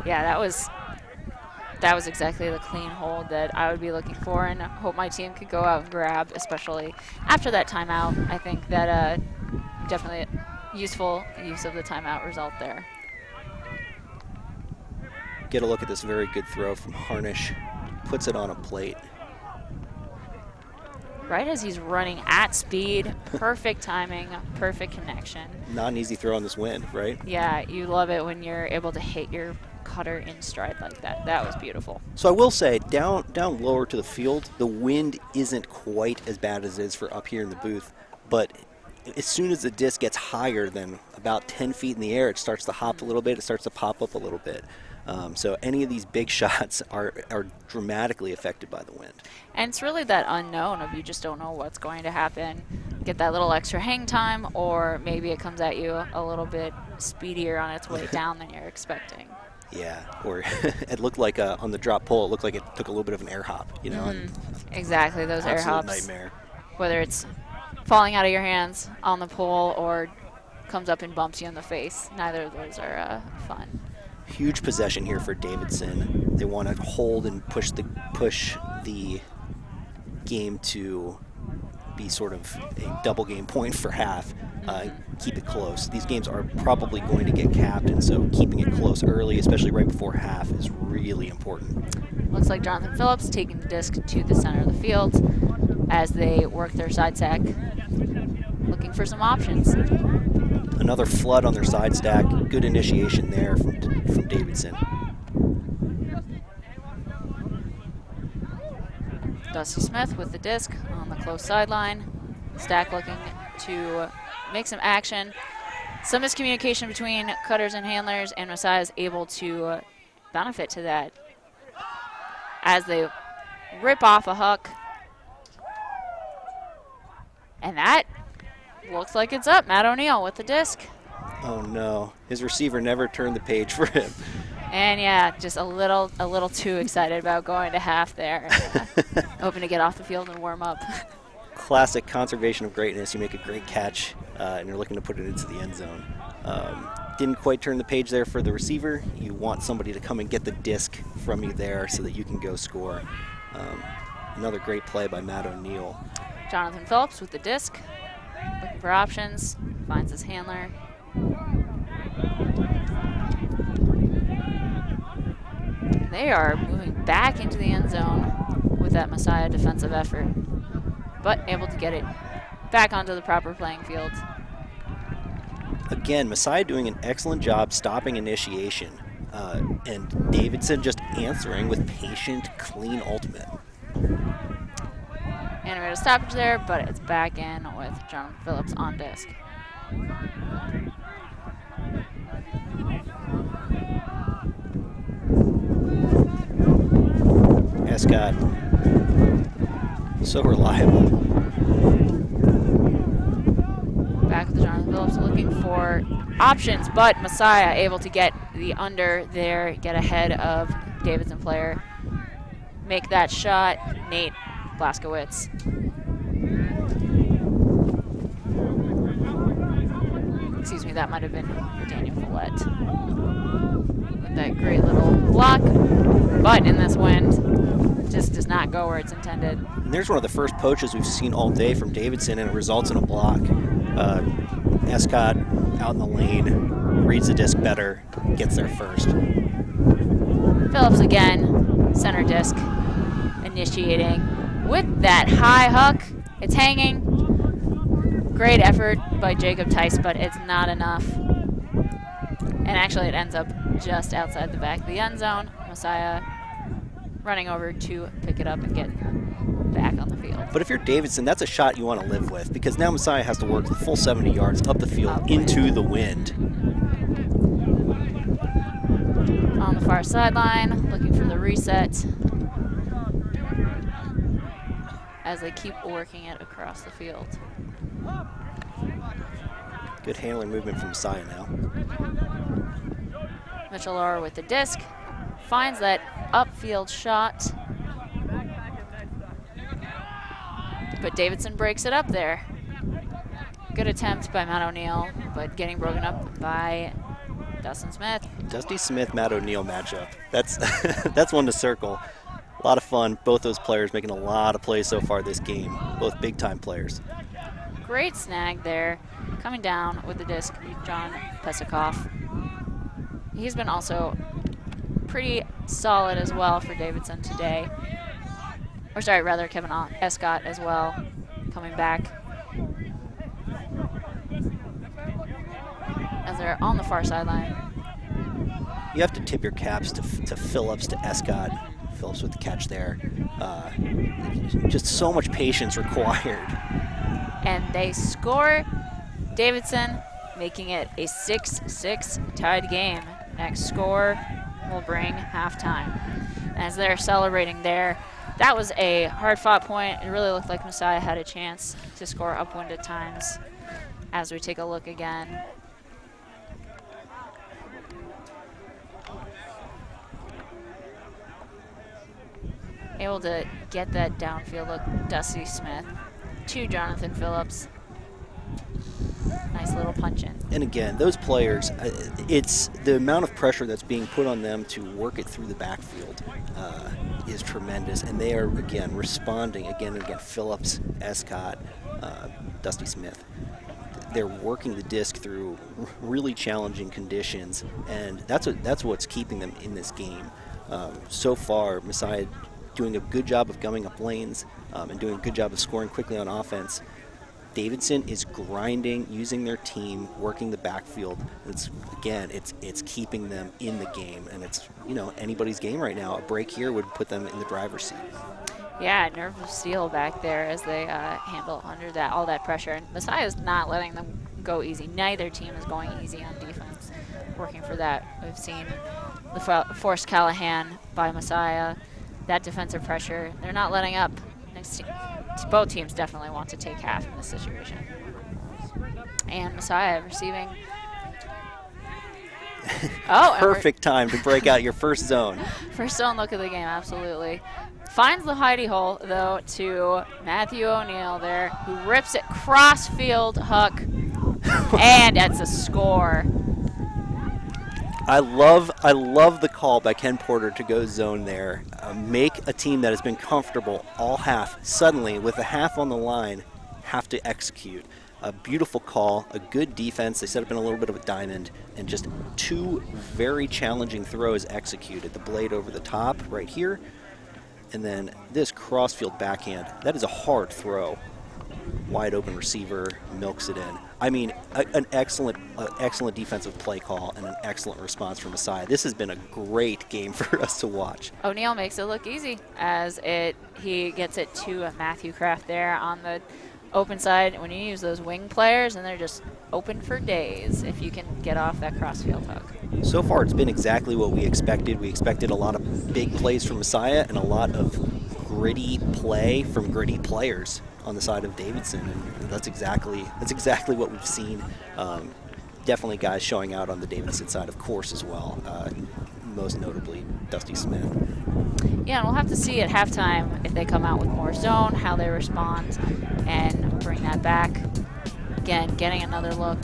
S1: Yeah, that was exactly the clean hold that I would be looking for, and I hope my team could go out and grab, especially after that timeout. I think that definitely useful use of the timeout result there.
S2: Get a look at this very good throw from Harnish. Puts it on a plate.
S1: Right as he's running at speed, perfect timing, perfect connection.
S2: Not an easy throw on this wind, right?
S1: Yeah, you love it when you're able to hit your cutter in stride like that. That was beautiful.
S2: So I will say, down lower to the field, the wind isn't quite as bad as it is for up here in the booth, but as soon as the disc gets higher than about 10 feet in the air, it starts to hop a little bit, it starts to pop up a little bit. So any of these big shots are dramatically affected by the wind.
S1: And it's really that unknown of you just don't know what's going to happen. Get that little extra hang time, or maybe it comes at you a little bit speedier on its way down than you're expecting.
S2: Yeah, or it looked like on the drop pull, it looked like it took a little bit of an air hop, and
S1: exactly, those air hops.
S2: Nightmare.
S1: Whether it's falling out of your hands on the pole or comes up and bumps you in the face, neither of those are fun.
S2: Huge possession here for Davidson. They want to hold and push the game to be sort of a double game point for half. Keep it close. These games are probably going to get capped, and so keeping it close early, especially right before half, is really important.
S1: Looks like Jonathan Phillips taking the disc to the center of the field as they work their side stack, looking for some options.
S2: Another flood on their side stack. Good initiation there from Davidson.
S1: Dusty Smith with the disc on the close sideline. Stack looking to make some action. Some miscommunication between cutters and handlers, and Messiah is able to benefit to that as they rip off a hook. And that looks like it's up. Matt O'Neill with the disc.
S2: Oh no, his receiver never turned the page for him.
S1: And yeah, just a little too excited about going to half there. Hoping to get off the field and warm up.
S2: Classic conservation of greatness. You make a great catch, and you're looking to put it into the end zone. Didn't quite turn the page there for the receiver. You want somebody to come and get the disc from you there so that you can go score. Another great play by Matt O'Neill.
S1: Jonathan Phillips with the disc, looking for options, finds his handler. They are moving back into the end zone with that Messiah defensive effort, but able to get it back onto the proper playing field.
S2: Again, Messiah doing an excellent job stopping initiation, and Davidson just answering with patient, clean ultimate.
S1: Animated stoppage there, but it's back in with John Phillips on disc.
S2: Escott, so reliable.
S1: Back with Jonathan Phillips looking for options, but Messiah able to get the under there, get ahead of Davidson player, make that shot. Nate Blaskowitz. Excuse me, that might have been Daniel Follett with that great little block, but in this wind, just does not go where it's intended.
S2: And there's one of the first poaches we've seen all day from Davidson, and it results in a block. Escott out in the lane, reads the disc better, gets there first.
S1: Phillips again, center disc, initiating with that high hook. It's hanging. Great effort by Jacob Tice, but it's not enough. And actually it ends up just outside the back of the end zone. Messiah running over to pick it up and get back on the field.
S2: But if you're Davidson, that's a shot you want to live with, because now Messiah has to work the full 70 yards up the field into the wind.
S1: On the far sideline, looking for the reset as they keep working it across the field.
S2: Good handling movement from Messiah now.
S1: Mitchell Laura with the disc, finds that upfield shot, but Davidson breaks it up there. Good attempt by Matt O'Neill, but getting broken up by Dustin Smith.
S2: Dusty Smith, Matt O'Neill matchup. That's that's one to circle. A lot of fun. Both those players making a lot of plays so far this game. Both big-time players.
S1: Great snag there. Coming down with the disc, John Pesikoff. He's been also pretty solid as well for Davidson today. Or sorry, rather Kevin Escott as well, coming back. As they're on the far sideline.
S2: You have to tip your caps to Phillips, to Escott. Phillips with the catch there. Just so much patience required.
S1: And they score. Davidson making it a 6-6 tied game. Next score will bring halftime. As they're celebrating there, that was a hard-fought point. It really looked like Messiah had a chance to score Upwind at times. As we take a look again. Able to get that downfield look, Dusty Smith to Jonathan Phillips. Nice little punch in.
S2: And again, those players, it's the amount of pressure that's being put on them to work it through the backfield is tremendous. And they are, again, responding again and again. Phillips, Escott, Dusty Smith. They're working the disc through really challenging conditions, and that's what's keeping them in this game. So far, Messiah doing a good job of gumming up lanes and doing a good job of scoring quickly on offense. Davidson is grinding, using their team, working the backfield. It's keeping them in the game, and it's anybody's game right now. A break here would put them in the driver's seat.
S1: Yeah, nerve of steel back there as they handle under all that pressure. And Messiah's not letting them go easy. Neither team is going easy on defense, working for that. We've seen the forced Callahan by Messiah, that defensive pressure. They're not letting up. Both teams definitely want to take half in this situation. And Messiah receiving.
S2: Perfect time to break out your first zone.
S1: First zone look of the game, absolutely. Finds the hidey hole, though, to Matthew O'Neill there, who rips it cross-field hook, and it's a score.
S2: I love the call by Ken Porter to go zone there. Make a team that has been comfortable all half, suddenly, with a half on the line, have to execute. A beautiful call, a good defense. They set up in a little bit of a diamond, and just two very challenging throws executed. The blade over the top right here, and then this crossfield backhand. That is a hard throw. Wide open receiver, milks it in. I mean, an excellent defensive play call and an excellent response from Messiah. This has been a great game for us to watch.
S1: O'Neill makes it look easy as he gets it to Matthew Kraft there on the open side. When you use those wing players, and they're just open for days if you can get off that crossfield hook.
S2: So far, it's been exactly what we expected. We expected a lot of big plays from Messiah and a lot of gritty play from gritty players on the side of Davidson, and that's exactly what we've seen. Definitely guys showing out on the Davidson side, of course, as well. Most notably, Dusty Smith.
S1: Yeah, and we'll have to see at halftime if they come out with more zone, how they respond, and bring that back. Again, getting another look.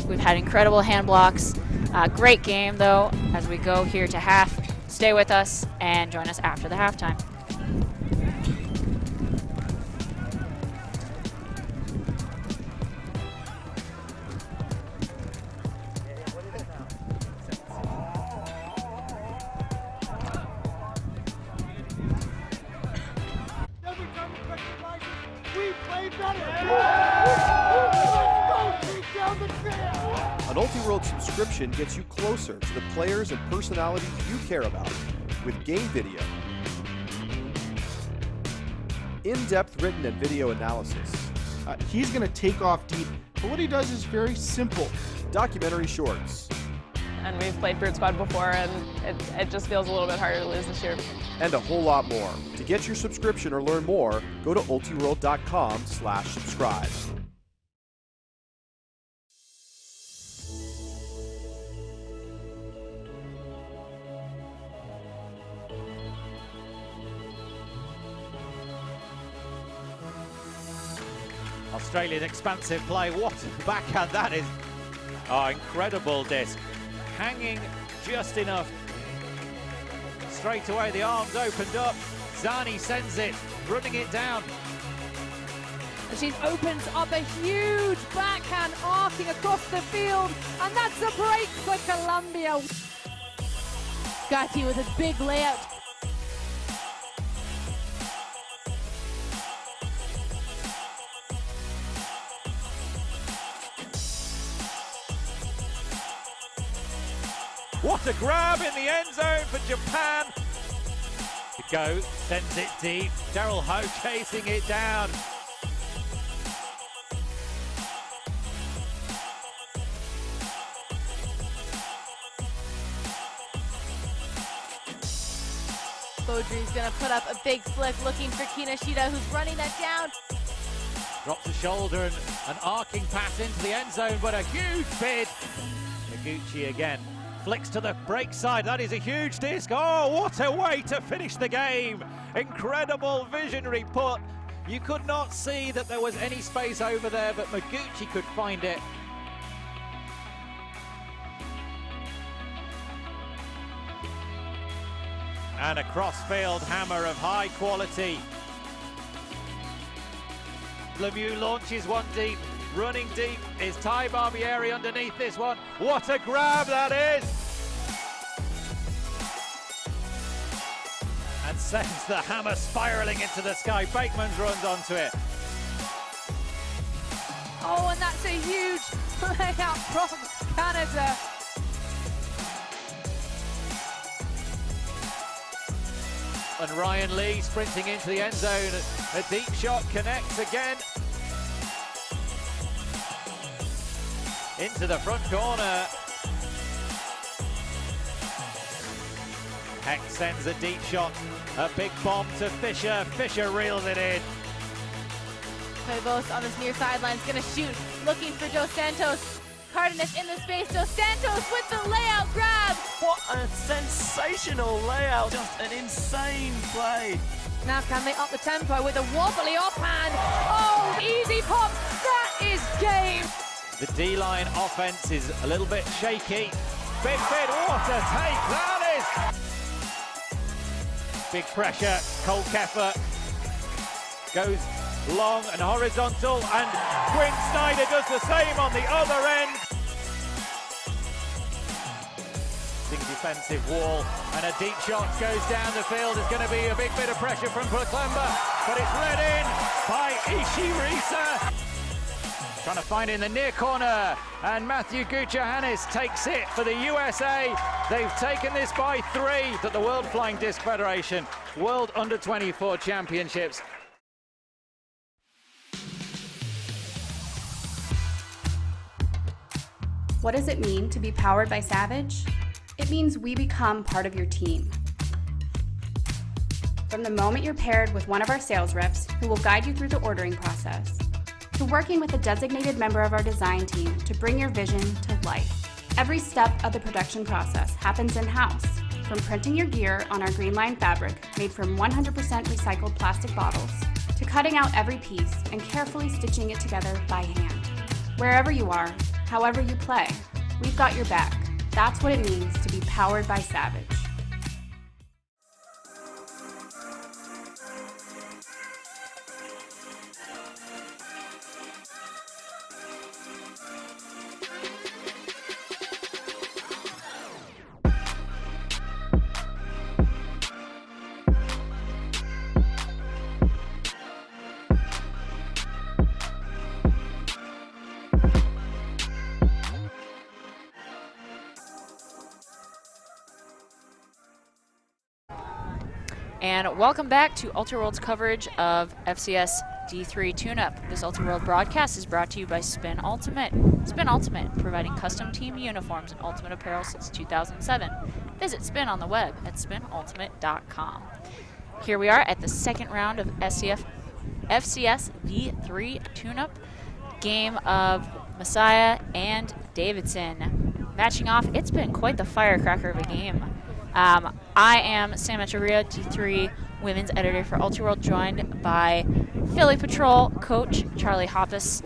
S1: We've had incredible hand blocks. Great game, though, as we go here to half. Stay with us and join us after the halftime.
S4: An Ultiworld subscription gets you closer to the players and personalities you care about with game video, in-depth written and video analysis,
S5: He's going to take off deep, but what he does is very simple.
S4: documentary shorts,
S6: And we've played Fruit Squad before, and it just feels a little bit harder to lose this year.
S4: and a whole lot more. To get your subscription or learn more, go to ultiworld.com/subscribe.
S7: Australian expansive play. What a backhand that is. Oh, incredible disc. Hanging just enough. Straight away, the arms opened up. Zani sends it, running it down.
S8: She opens up a huge backhand arcing across the field, and that's a break for Columbia. Scotty with a big layout.
S7: What a grab in the end zone for Japan. To go, sends it deep. Daryl Ho chasing it down.
S8: Beaudry's gonna put up a big flip looking for Kinoshita, who's running that down.
S7: Drops the shoulder and an arcing pass into the end zone, but a huge bid. Noguchi again. Flicks to the break side. That is a huge disc. Oh, what a way to finish the game. Incredible visionary put You could not see that there was any space over there, but Maguchi could find it. And a cross-field hammer of high quality. Lemieux launches one deep. Running deep is Ty Barbieri underneath this one. What a grab that is! And sends the hammer spiraling into the sky. Bakeman's runs onto it.
S8: Oh, and that's a huge layout from Canada.
S7: And Ryan Lee sprinting into the end zone. A deep shot connects again. Into the front corner. Heck sends a deep shot. A big bomb to Fisher. Fisher reels it in.
S8: Cuevas on his near sideline is going to shoot, looking for Dos Santos. Cardenas in the space. Dos Santos with the layout grab.
S9: What a sensational layout. Just an insane play.
S8: Now can they up the tempo with a wobbly offhand? Oh, easy pop. That is game.
S7: The D-line offense is a little bit shaky. Big bit, what a take that is! Big pressure, Cole Keffer goes long and horizontal, and Quinn Snyder does the same on the other end. Big defensive wall, and a deep shot goes down the field. There's going to be a big bit of pressure from Puklemba, but it's led in by Ishirisa. Trying to find it in the near corner, and Matthew Guchahanis takes it for the USA. They've taken this by 3 at the World Flying Disc Federation World Under-24 Championships.
S3: What does it mean to be powered by Savage? It means we become part of your team. From the moment you're paired with one of our sales reps who will guide you through the ordering process, to working with a designated member of our design team to bring your vision to life. Every step of the production process happens in-house, from printing your gear on our green line fabric made from 100% recycled plastic bottles, to cutting out every piece and carefully stitching it together by hand. Wherever you are, however you play, we've got your back. That's what it means to be powered by Savage.
S1: And welcome back to Ultiworld's coverage of FCS D-III Tune Up. This Ultiworld broadcast is brought to you by Spin Ultimate. Spin Ultimate, providing custom team uniforms and ultimate apparel since 2007. Visit Spin on the web at spinultimate.com. Here we are at the second round of FCS D-III Tune Up, game of Messiah and Davidson. Matching off, it's been quite the firecracker of a game. I am Sam Echeverria, D3 Women's Editor for Ultiworld, joined by Philly Patrol Coach Charlie Hoppus.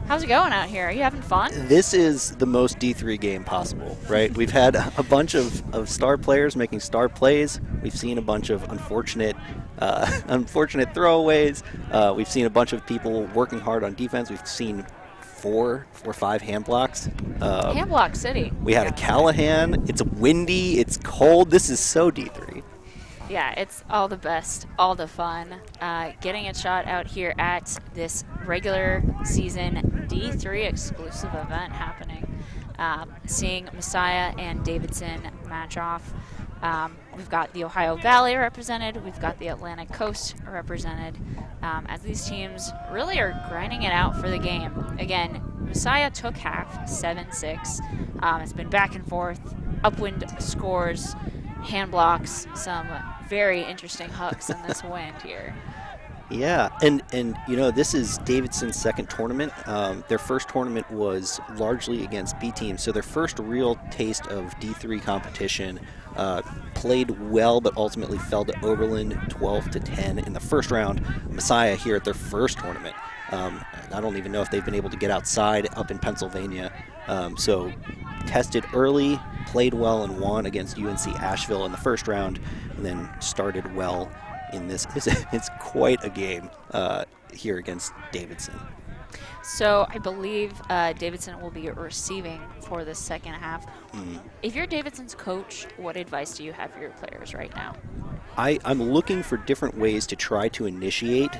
S1: How's it going out here? Are you having fun?
S2: This is the most D3 game possible, right? We've had a bunch of star players making star plays. We've seen a bunch of unfortunate throwaways. We've seen a bunch of people working hard on defense. We've seen four or five hand blocks.
S1: Hand block city.
S2: We had a Callahan. It's windy. It's cold. This is so D3.
S1: Yeah, it's all the best, all the fun. Getting a shot out here at this regular season D3 exclusive event happening. Seeing Messiah and Davidson match off. We've got the Ohio Valley represented. We've got the Atlantic Coast represented. As these teams really are grinding it out for the game. Again, Messiah took half, 7-6. It's been back and forth. Upwind scores, hand blocks, some very interesting hooks in this wind here.
S2: Yeah, and you know, this is Davidson's second tournament. Their first tournament was largely against B teams, so their first real taste of D3 competition. Played well, but ultimately fell to Oberlin 12-10 in the first round. Messiah here at their first tournament. I don't even know if they've been able to get outside up in Pennsylvania. So tested early, played well, and won against UNC Asheville in the first round, and then started well in this. It's quite a game here against Davidson.
S1: So I believe Davidson will be receiving for the second half. If you're Davidson's coach, what advice do you have for your players right now?
S2: I'm looking for different ways to try to initiate,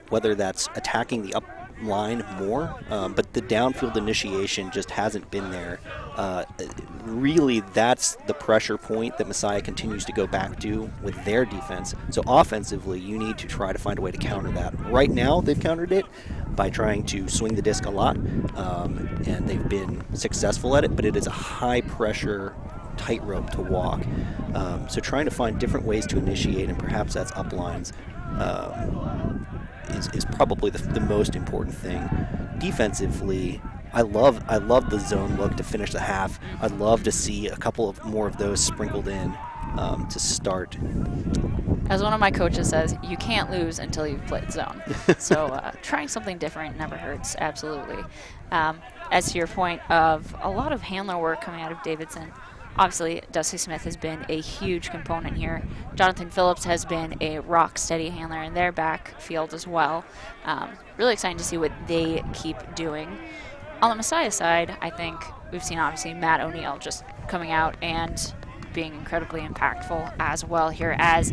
S2: whether that's attacking the up line more, but the downfield initiation just hasn't been there. Really, that's the pressure point that Messiah continues to go back to with their defense. So offensively, you need to try to find a way to counter that. Right now, they've countered it by trying to swing the disc a lot, and they've been successful at it, but it is a high-pressure tightrope to walk. So trying to find different ways to initiate, and perhaps that's up lines, is probably the most important thing. Defensively, I love the zone look to finish the half. I'd love to see a couple of more of those sprinkled in to start.
S1: As one of my coaches says, you can't lose until you've played zone. So trying something different never hurts, absolutely. As to your point of a lot of handler work coming out of Davidson, obviously Dusty Smith has been a huge component here. Jonathan Phillips has been a rock-steady handler in their backfield as well. Really exciting to see what they keep doing. On the Messiah side, I think we've seen obviously Matt O'Neill just coming out and being incredibly impactful as well here as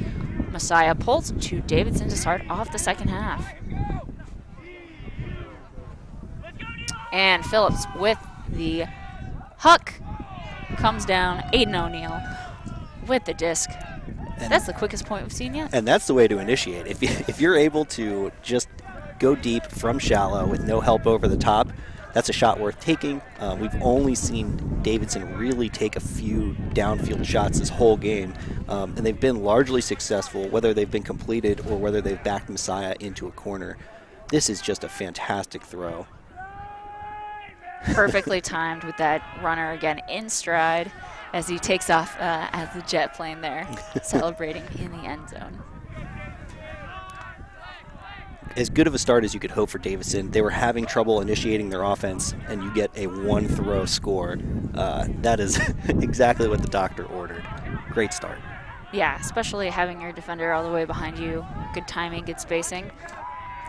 S1: Messiah pulls to Davidson to start off the second half. And Phillips with the huck comes down. Aiden O'Neill with the disc. And that's the quickest point we've seen yet.
S2: And that's the way to initiate. If you're able to just go deep from shallow with no help over the top, that's a shot worth taking. We've only seen Davidson really take a few downfield shots this whole game, and they've been largely successful, whether they've been completed or whether they've backed Messiah into a corner. This is just a fantastic throw.
S1: Perfectly timed with that runner again in stride as he takes off as the jet plane there, celebrating in the end zone.
S2: As good of a start as you could hope for Davidson. They were having trouble initiating their offense, and you get a one-throw score. That is exactly what the doctor ordered. Great start.
S1: Yeah, especially having your defender all the way behind you. Good timing, good spacing.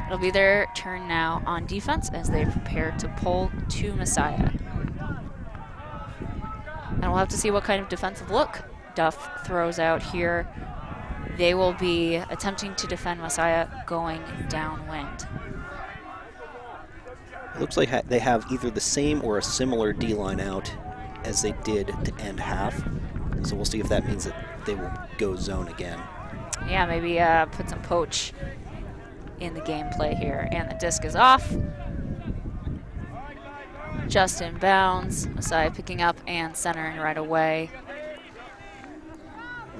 S1: It'll be their turn now on defense as they prepare to pull to Messiah. And we'll have to see what kind of defensive look Duff throws out here. They will be attempting to defend Messiah going downwind.
S2: It looks like they have either the same or a similar D-line out as they did to end half. So we'll see if that means that they will go zone again.
S1: Yeah, maybe put some poach in the gameplay here. And the disc is off. Just in bounds. Messiah picking up and centering right away.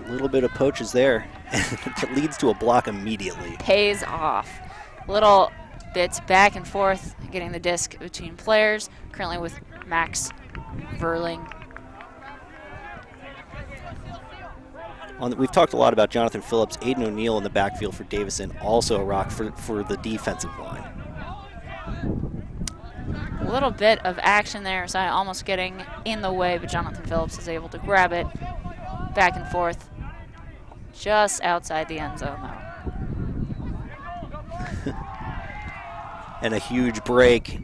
S2: A little bit of poach is there. It leads to a block immediately.
S1: Pays off. Little bits back and forth, getting the disc between players. Currently with Max Verling.
S2: We've talked a lot about Jonathan Phillips. Aiden O'Neill in the backfield for Davidson, also a rock for the defensive line.
S1: A little bit of action there. Messiah almost getting in the way, but Jonathan Phillips is able to grab it. Back and forth. Just outside the end zone, though.
S2: And a huge break.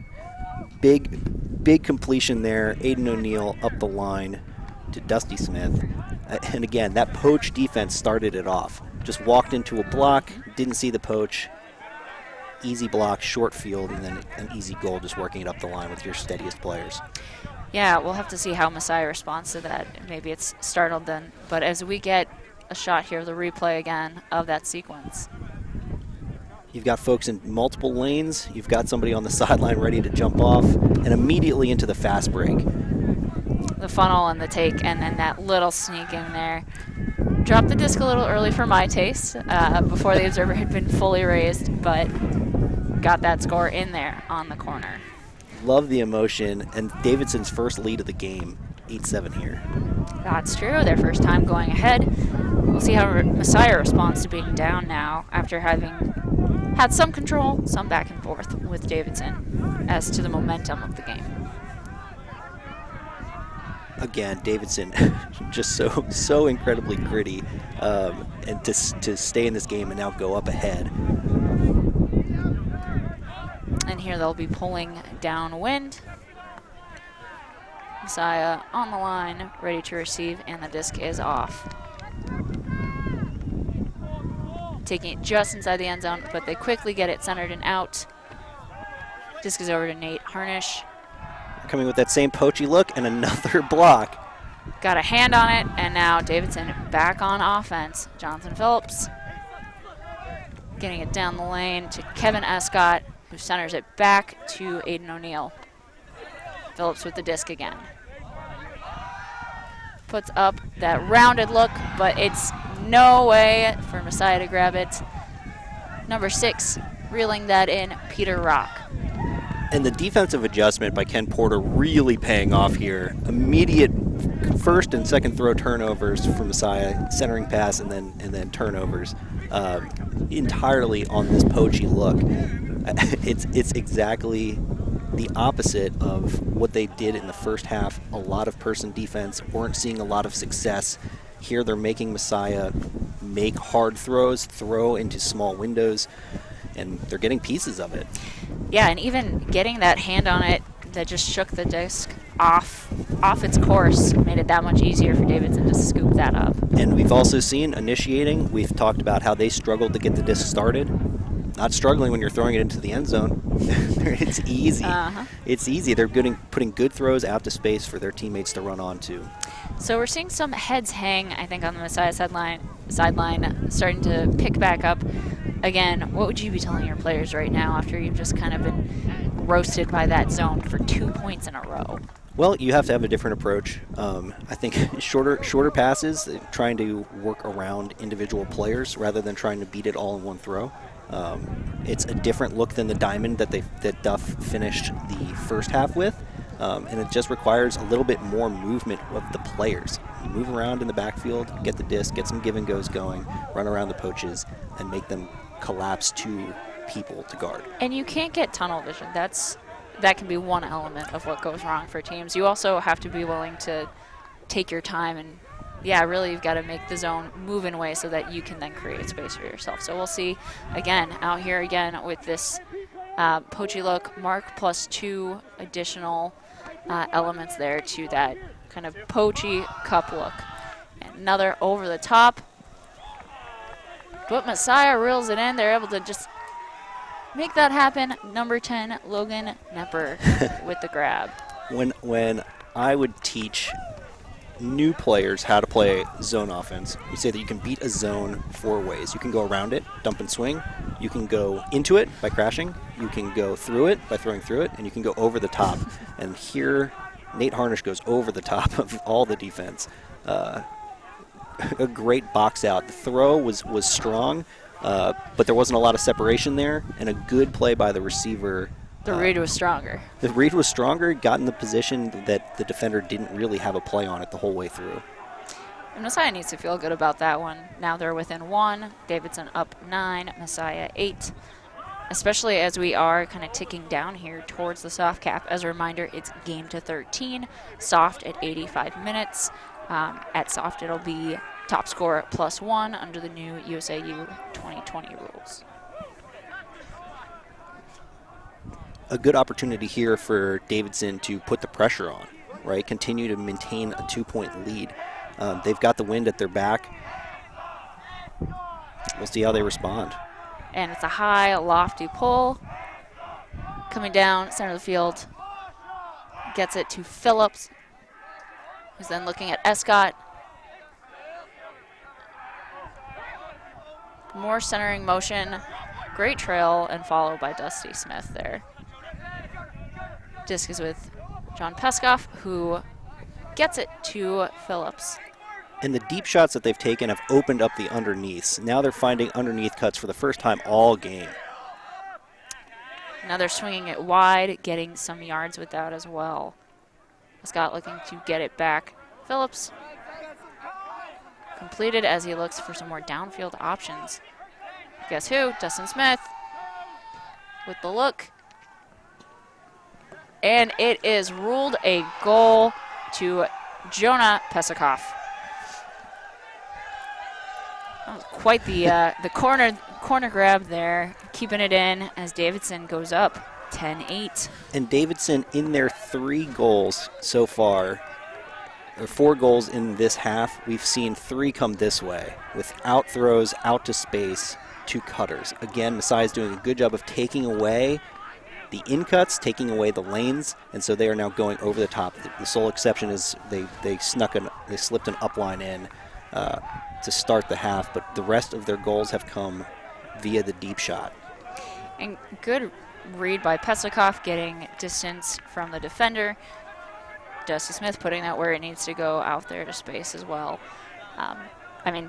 S2: Big completion there. Aiden O'Neill up the line to Dusty Smith. And again, that poach defense started it off. Just walked into a block, didn't see the poach. Easy block, short field, and then an easy goal just working it up the line with your steadiest players.
S1: Yeah, we'll have to see how Messiah responds to that. Maybe it's startled then. But as we get a shot here, the replay again of that sequence.
S2: You've got folks in multiple lanes. You've got somebody on the sideline ready to jump off, and immediately into the fast break.
S1: The funnel and the take, and then that little sneak in there. Dropped the disc a little early for my taste before the observer had been fully raised, but got that score in there on the corner.
S2: Love the emotion, and Davidson's first lead of the game, 8-7 here.
S1: That's true, their first time going ahead. We'll see how Messiah responds to being down now after having had some control, some back and forth with Davidson as to the momentum of the game.
S2: Again, Davidson just so incredibly gritty, and to stay in this game and now go up ahead.
S1: And here they'll be pulling downwind. Messiah on the line, ready to receive, and the disc is off. Taking it just inside the end zone, but they quickly get it centered and out. Disc is over to Nate Harnish.
S2: Coming with that same poachy look and another block.
S1: Got a hand on it, and now Davidson back on offense. Jonathan Phillips getting it down the lane to Kevin Escott, who centers it back to Aiden O'Neill. Phillips with the disc again. Puts up that rounded look, but it's no way for Messiah to grab it. Number 6, reeling that in, Peter Rock.
S2: And the defensive adjustment by Ken Porter really paying off here. Immediate first and second throw turnovers for Messiah, centering pass and then turnovers, entirely on this poachy look. It's exactly the opposite of what they did in the first half. A lot of person defense, weren't seeing a lot of success. Here they're making Messiah make hard throws, throw into small windows, and they're getting pieces of it.
S1: Yeah, and even getting that hand on it that just shook the disc off its course made it that much easier for Davidson to scoop that up.
S2: And we've also seen initiating. We've talked about how they struggled to get the disc started. Not struggling when you're throwing it into the end zone. It's easy. It's easy. They're putting good throws out to space for their teammates to run onto.
S1: So we're seeing some heads hang, I think, on the Messiah sideline, starting to pick back up. Again, what would you be telling your players right now after you've just kind of been roasted by that zone for 2 points in a row?
S2: Well, you have to have a different approach. I think shorter passes, trying to work around individual players rather than trying to beat it all in one throw. It's a different look than the diamond that Duff finished the first half with, and it just requires a little bit more movement of the players. You move around in the backfield, get the disc, get some give and goes going, run around the poaches, and make them collapse to people to guard.
S1: And you can't get tunnel vision. That can be one element of what goes wrong for teams. You also have to be willing to take your time and, yeah, really you've got to make the zone move in a way so that you can then create space for yourself. So we'll see, again, out here again with this poachy look, mark plus 2 additional elements there to that kind of poachy cup look. And another over the top. But Messiah reels it in. They're able to just make that happen. Number 10, Logan Nepper with the grab.
S2: When I would teach new players how to play zone offense, we say that you can beat a zone 4 ways. You can go around it, dump and swing. You can go into it by crashing. You can go through it by throwing through it. And you can go over the top. And here, Nate Harnish goes over the top of all the defense. A great box out. The throw was strong, but there wasn't a lot of separation there, and a good play by the receiver.
S1: The read was stronger.
S2: The read was stronger, got in the position that the defender didn't really have a play on it the whole way through.
S1: And Messiah needs to feel good about that one. Now they're within 1. Davidson up 9, Messiah 8. Especially as we are kind of ticking down here towards the soft cap. As a reminder, it's game to 13, soft at 85 minutes. At soft, it'll be top score plus 1 under the new USAU 2020 rules.
S2: A good opportunity here for Davidson to put the pressure on, right? Continue to maintain a 2-point lead. They've got the wind at their back. We'll see how they respond.
S1: And it's a high, lofty pull. Coming down, center of the field. Gets it to Phillips, who's then looking at Escott. More centering motion. Great trail and follow by Dusty Smith there. Disc is with John Peskoff, who gets it to Phillips.
S2: And the deep shots that they've taken have opened up the underneaths. Now they're finding underneath cuts for the first time all game.
S1: Now they're swinging it wide, getting some yards with that as well. Scott looking to get it back. Phillips completed as he looks for some more downfield options. Guess who? Dustin Smith with the look. And it is ruled a goal to Jonah Pesikoff. That was quite the corner grab there, keeping it in as Davidson goes up 10-8.
S2: And Davidson, in their 3 goals so far, or 4 goals in this half, we've seen 3 come this way, with out throws, out to space, 2 cutters. Again, Messiah's doing a good job of taking away the in-cuts, taking away the lanes, and so they are now going over the top. The sole exception is they slipped an upline in to start the half, but the rest of their goals have come via the deep shot.
S1: And good read by Pesikoff, getting distance from the defender. Dusty Smith putting that where it needs to go, out there to space as well. I mean,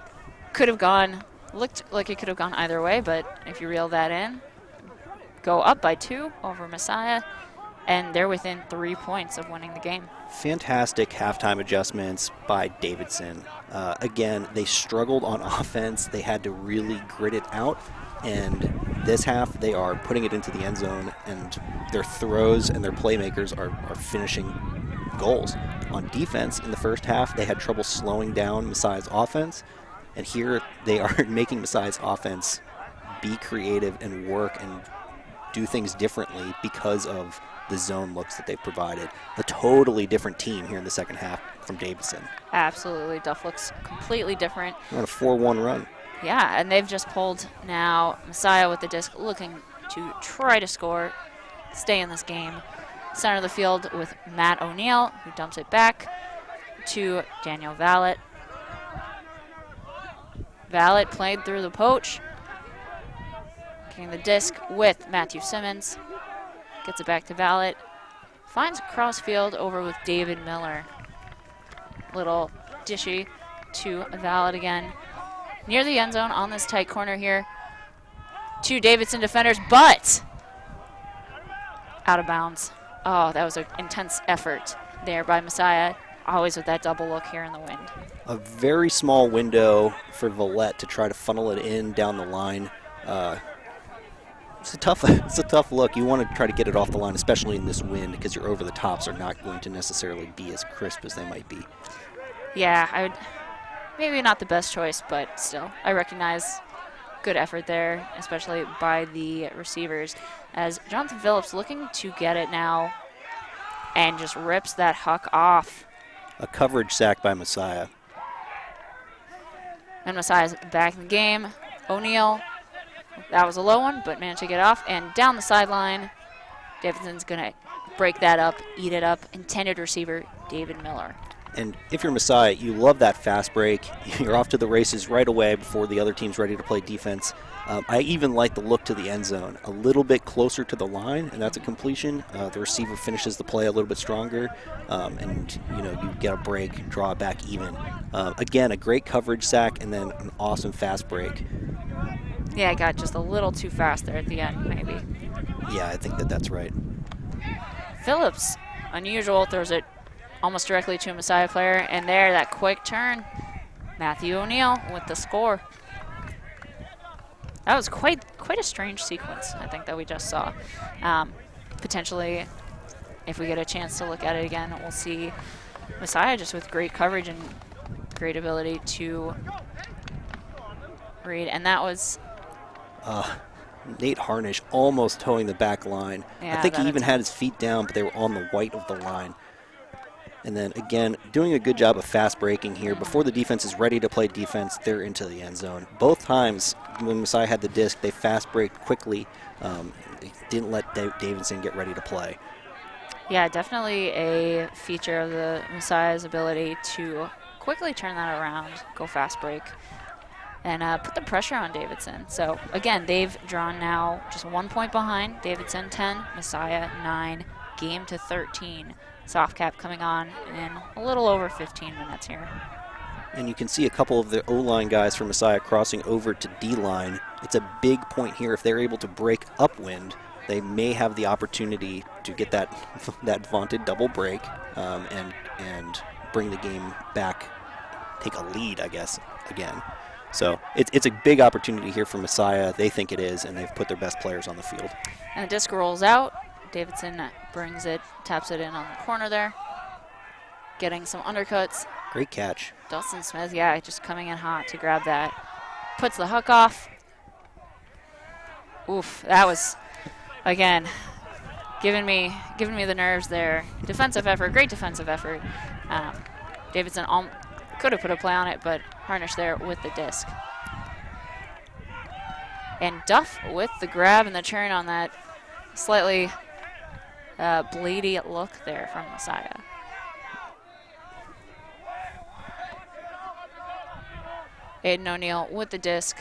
S1: looked like it could have gone either way, but if you reel that in, go up by 2 over Messiah, and they're within 3 points of winning the game.
S2: Fantastic halftime adjustments by Davidson. Again, they struggled on offense. They had to really grit it out, and this half they are putting it into the end zone, and their throws and their playmakers are finishing goals. On defense, in the first half, they had trouble slowing down Messiah's offense, and here they are making Messiah's offense be creative and work and do things differently because of the zone looks that they've provided. A totally different team here in the second half from Davidson.
S1: Absolutely. Duff looks completely different.
S2: We're on a 4-1 run.
S1: Yeah, and they've just pulled now Messiah with the disc, looking to try to score, stay in this game. Center of the field with Matt O'Neill, who dumps it back to Daniel Vallet. Vallet played through the poach, getting the disc with Matthew Simmons. Gets it back to Vallet. Finds crossfield over with David Miller. Little dishy to Vallet again. Near the end zone on this tight corner here. 2 Davidson defenders, but out of bounds. Oh, that was an intense effort there by Messiah. Always with that double look here in the wind.
S2: A very small window for Vallet to try to funnel it in down the line. It's a tough look. You want to try to get it off the line, especially in this wind, because your over the tops are not going to necessarily be as crisp as they might be.
S1: Yeah, maybe not the best choice, but still, I recognize good effort there, especially by the receivers, as Jonathan Phillips looking to get it now and just rips that huck off.
S2: A coverage sack by Messiah.
S1: And Messiah's back in the game. O'Neill, that was a low one, but managed to get off. And down the sideline, Davidson's going to break that up, eat it up. Intended receiver, David Miller.
S2: And if you're Messiah, you love that fast break. You're off to the races right away before the other team's ready to play defense. I even like the look to the end zone. A little bit closer to the line, and that's a completion. The receiver finishes the play a little bit stronger, and you get a break, draw it back even. Again, a great coverage sack, and then an awesome fast break.
S1: Yeah, it got just a little too fast there at the end, maybe.
S2: Yeah, I think that's right.
S1: Phillips, unusual, throws it almost directly to a Messiah player, and there, that quick turn. Matthew O'Neill with the score. That was quite a strange sequence, I think, that we just saw. Potentially, if we get a chance to look at it again, we'll see Messiah just with great coverage and great ability to read. And that was
S2: Nate Harnish almost towing the back line.
S1: Yeah,
S2: I think he even had his feet down, but they were on the white of the line. And then, again, doing a good job of fast breaking here. Before the defense is ready to play defense, they're into the end zone. Both times when Messiah had the disc, they fast braked quickly. They didn't let Davidson get ready to play.
S1: Yeah, definitely a feature of the Messiah's ability to quickly turn that around, go fast break, and put the pressure on Davidson. So, again, they've drawn now just 1 point behind. Davidson 10, Messiah 9, game to 13. Soft cap coming on in a little over 15 minutes here.
S2: And you can see a couple of the O-line guys from Messiah crossing over to D-line. It's a big point here. If they're able to break Upwind, they may have the opportunity to get that vaunted double break and bring the game back, take a lead, I guess, again. So it's a big opportunity here for Messiah. They think it is, and they've put their best players on the field.
S1: And the disc rolls out. Davidson brings it, taps it in on the corner there. Getting some undercuts.
S2: Great catch.
S1: Dustin Smith, yeah, just coming in hot to grab that. Puts the hook off. Oof, that was, again, giving me the nerves there. Defensive effort, great defensive effort. Davidson could have put a play on it, but Harnish there with the disc. And Duff with the grab and the turn on that slightly bleedy look there from Messiah. Aiden O'Neill with the disc.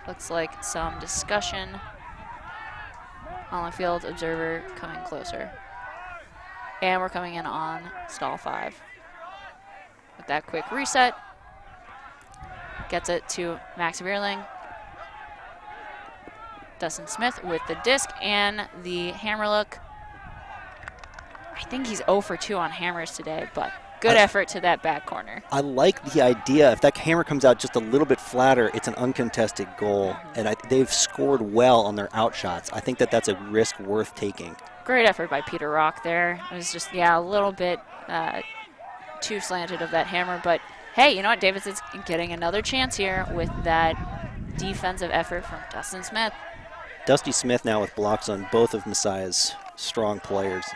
S1: Looks like some discussion on the field. Observer coming closer. And we're coming in on stall 5. With that quick reset. Gets it to Max Veerling. Dustin Smith with the disc and the hammer look. I think he's 0 for 2 on hammers today, but good effort to that back corner.
S2: I like the idea. If that hammer comes out just a little bit flatter, it's an uncontested goal. And they've scored well on their outshots. I think that's a risk worth taking.
S1: Great effort by Peter Rock there. It was just, yeah, a little bit too slanted of that hammer. But, hey, you know what? Davidson's getting another chance here with that defensive effort from Dustin Smith.
S2: Dusty Smith now with blocks on both of Messiah's strong players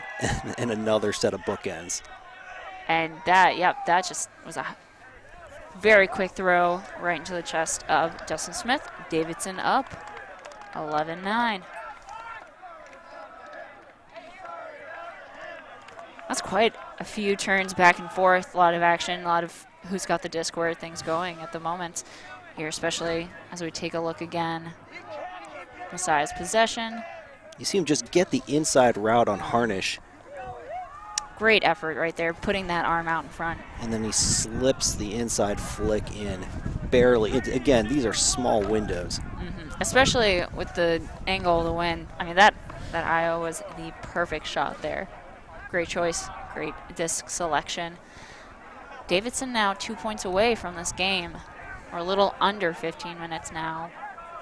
S2: and another set of bookends.
S1: And that, yep, that just was a very quick throw right into the chest of Dustin Smith. Davidson up 11-9. That's quite a few turns back and forth, a lot of action, a lot of who's got the disc, where things going at the moment here, especially as we take a look again. Messiah's possession.
S2: You see him just get the inside route on Harnish.
S1: Great effort right there, putting that arm out in front.
S2: And then he slips the inside flick in, barely. Again, these are small windows.
S1: Especially with the angle of the wind. I mean, that IO was the perfect shot there. Great choice, great disc selection. Davidson now 2 points away from this game. We're a little under 15 minutes now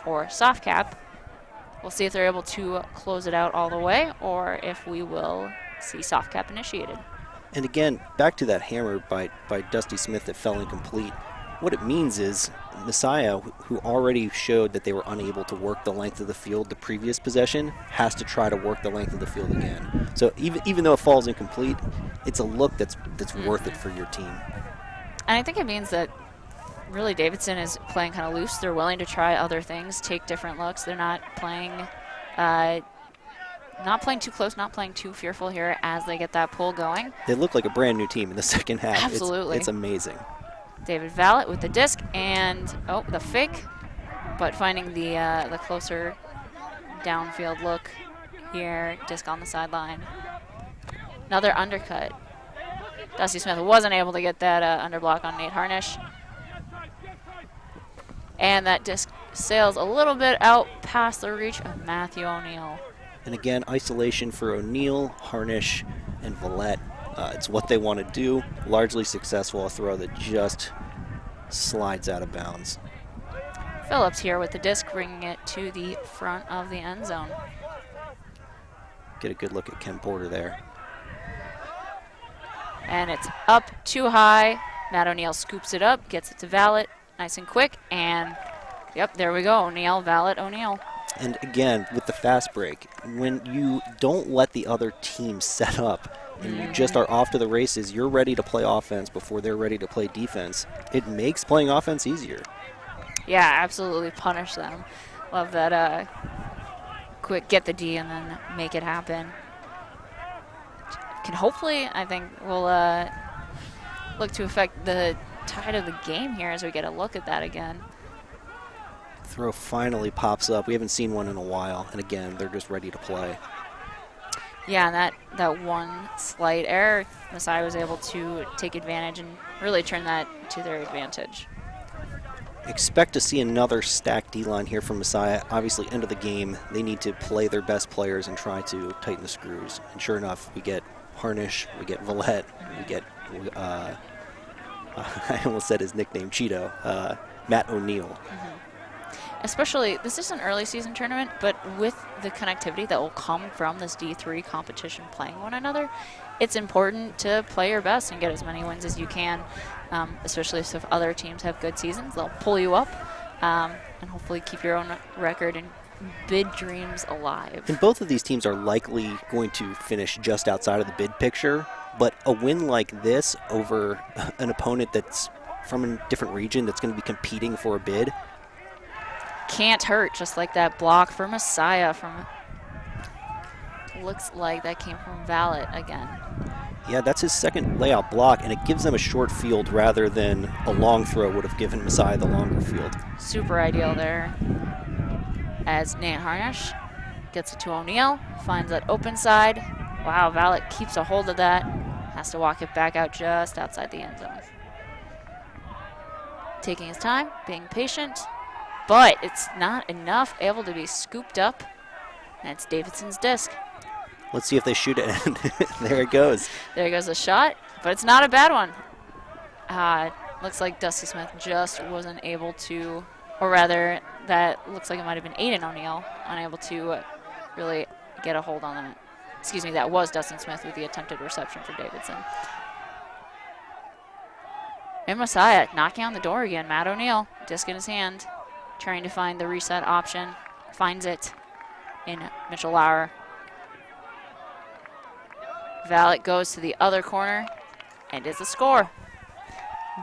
S1: for soft cap. We'll see if they're able to close it out all the way or if we will see soft cap initiated.
S2: And again, back to that hammer by Dusty Smith that fell incomplete. What it means is Messiah, who already showed that they were unable to work the length of the field the previous possession, has to try to work the length of the field again. So even though it falls incomplete, it's a look that's worth it for your team.
S1: And I think it means that really Davidson is playing kind of loose. They're willing to try other things, take different looks. They're not playing too close, not playing too fearful here as they get that pull going.
S2: They look like a brand new team in the second half.
S1: Absolutely.
S2: It's amazing.
S1: David Vallet with the disc and, the fake, but finding the closer downfield look here, disc on the sideline. Another undercut. Dusty Smith wasn't able to get that underblock on Nate Harnish. And that disc sails a little bit out past the reach of Matthew O'Neill.
S2: And again, isolation for O'Neill, Harnish, and Valette. It's what they want to do. Largely successful, a throw that just slides out of bounds.
S1: Phillips here with the disc, bringing it to the front of the end zone.
S2: Get a good look at Ken Porter there.
S1: And it's up too high. Matt O'Neill scoops it up, gets it to Vallet, nice and quick, and there we go. O'Neill, Vallet, O'Neill.
S2: And again, with the fast break, when you don't let the other team set up and you just are off to the races, you're ready to play offense before they're ready to play defense. It makes playing offense easier.
S1: Yeah, absolutely punish them. Love that quick get the D and then make it happen. Can hopefully, I think, will look to affect the tide of the game here as we get a look at that again.
S2: Throw finally pops up. We haven't seen one in a while, and again, they're just ready to play.
S1: Yeah, and that one slight error, Messiah was able to take advantage and really turn that to their advantage.
S2: Expect to see another stacked D-line here from Messiah. Obviously, end of the game, they need to play their best players and try to tighten the screws. And sure enough, we get Harnish, we get Villette, we get, I almost said his nickname, Cheeto, Matt O'Neill.
S1: Especially, this is an early season tournament, but with the connectivity that will come from this D3 competition playing one another, it's important to play your best and get as many wins as you can, especially if other teams have good seasons. They'll pull you up and hopefully keep your own record and bid dreams alive.
S2: And both of these teams are likely going to finish just outside of the bid picture, but a win like this over an opponent that's from a different region that's going to be competing for a bid
S1: can't hurt, just like that block for Messiah from, looks like that came from Valet again.
S2: Yeah, that's his second layout block, and it gives them a short field rather than a long throw would have given Messiah the longer field.
S1: Super ideal there. As Nate Harnish gets it to O'Neill, finds that open side. Wow, Valet keeps a hold of that. Has to walk it back out just outside the end zone. Taking his time, being patient, but it's not enough, able to be scooped up. And it's Davidson's disc.
S2: Let's see if they shoot it. There it goes.
S1: There goes a shot, but it's not a bad one. Looks like Dusty Smith just wasn't able to, or rather, that looks like it might have been Aiden O'Neill, unable to really get a hold on that. Excuse me, that was Dustin Smith with the attempted reception for Davidson. And Messiah knocking on the door again. Matt O'Neill, disc in his hand, trying to find the reset option. Finds it in Mitchell Lauer. Valet goes to the other corner, and it's a score.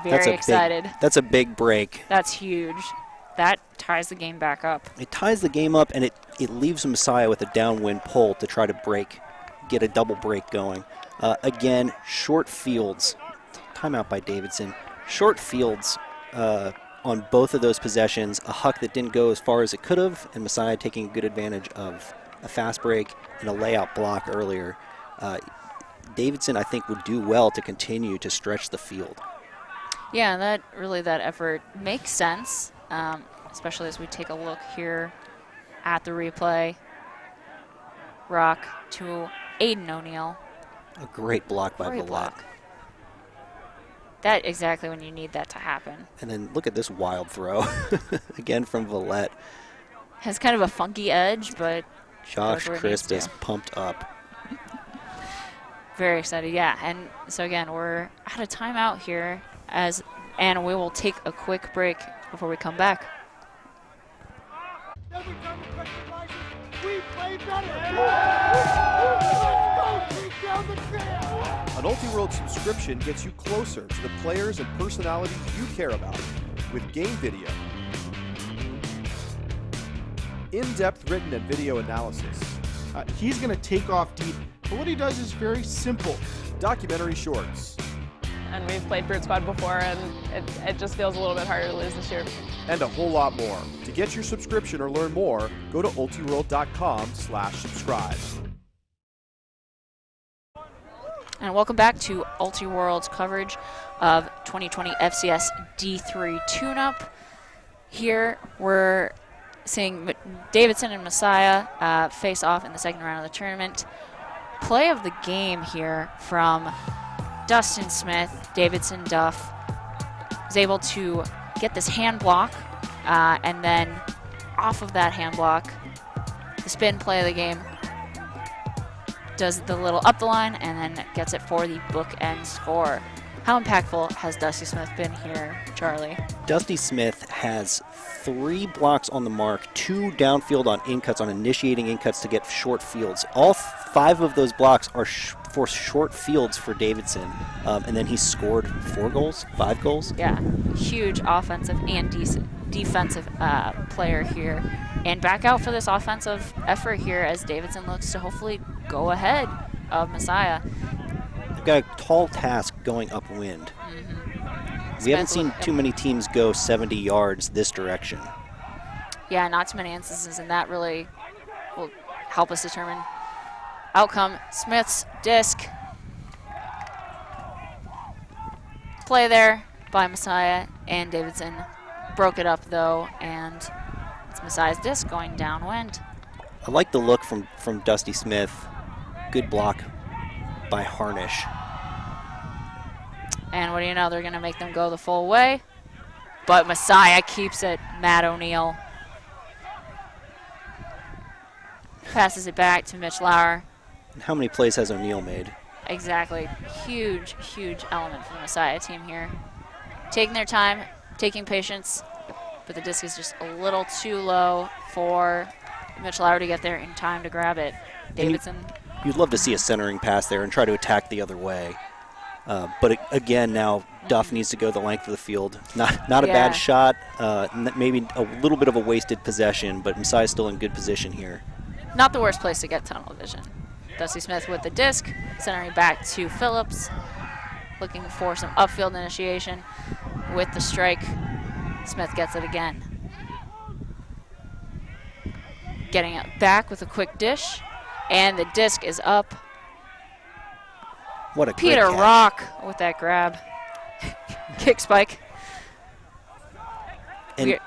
S1: Very excited.
S2: That's a big break.
S1: That's huge. That ties the game back up.
S2: It ties the game up, and it leaves Messiah with a downwind pull to try to get a double break going. Again, short fields. Timeout by Davidson. Short fields on both of those possessions. A huck that didn't go as far as it could have, and Messiah taking good advantage of a fast break and a layout block earlier. Davidson, I think, would do well to continue to stretch the field.
S1: Yeah, that effort makes sense, especially as we take a look here at the replay. Rock to Aiden O'Neill.
S2: A great block by Villette.
S1: That exactly when you need that to happen.
S2: And then look at this wild throw, again from Villette.
S1: Has kind of a funky edge, but
S2: Josh Crisp is pumped up.
S1: Very excited, yeah. And so again, we're at a timeout here, and we will take a quick break before we come back.
S4: An Ultiworld subscription gets you closer to the players and personalities you care about with game video, in-depth written and video analysis,
S5: He's going to take off deep, but what he does is very simple.
S4: documentary shorts,
S6: And we've played Brute Squad before, and it just feels a little bit harder to lose this year.
S4: and a whole lot more. To get your subscription or learn more, go to ultiworld.com/subscribe.
S1: And welcome back to Ultiworld's coverage of 2020 FCS D-III Tune Up. Here we're seeing Davidson and Messiah face off in the second round of the tournament. Play of the game here from Dustin Smith. Davidson DUFF is able to get this hand block, and then off of that hand block, the spin play of the game, does the little up the line, and then gets it for the bookend score. How impactful has Dusty Smith been here, Charlie?
S2: Dusty Smith has 3 blocks on the mark, 2 downfield on in-cuts, on initiating in-cuts to get short fields. All 5 of those blocks are for short fields for Davidson, and then he scored 5 goals.
S1: Yeah, huge offensive and defensive player here. And back out for this offensive effort here as Davidson looks to hopefully go ahead of Messiah.
S2: They've got a tall task going upwind. We haven't seen too many teams go 70 yards this direction.
S1: Yeah, not too many instances, and that really will help us determine Out come Smith's disc. Play there by Messiah and Davidson. Broke it up though, and it's Messiah's disc going downwind.
S2: I like the look from Dusty Smith. Good block by Harnish.
S1: And what do you know, they're gonna make them go the full way. But Messiah keeps it. Matt O'Neill passes it back to Mitch Lauer.
S2: And how many plays has O'Neill made?
S1: Exactly. Huge, huge element for the Messiah team here. Taking their time, taking patience, but the disc is just a little too low for Mitch Lauer to get there in time to grab it. Davidson.
S2: You'd love to see a centering pass there and try to attack the other way. But again, now Duff needs to go the length of the field. Not a bad shot. Maybe a little bit of a wasted possession, but Messiah's still in good position here.
S1: Not the worst place to get tunnel vision. Dusty Smith with the disc, centering back to Phillips, looking for some upfield initiation with the strike. Smith gets it again. Getting it back with a quick dish, and the disc is up.
S2: What a
S1: Peter
S2: great catch.
S1: Rock with that grab. Kick spike.
S2: And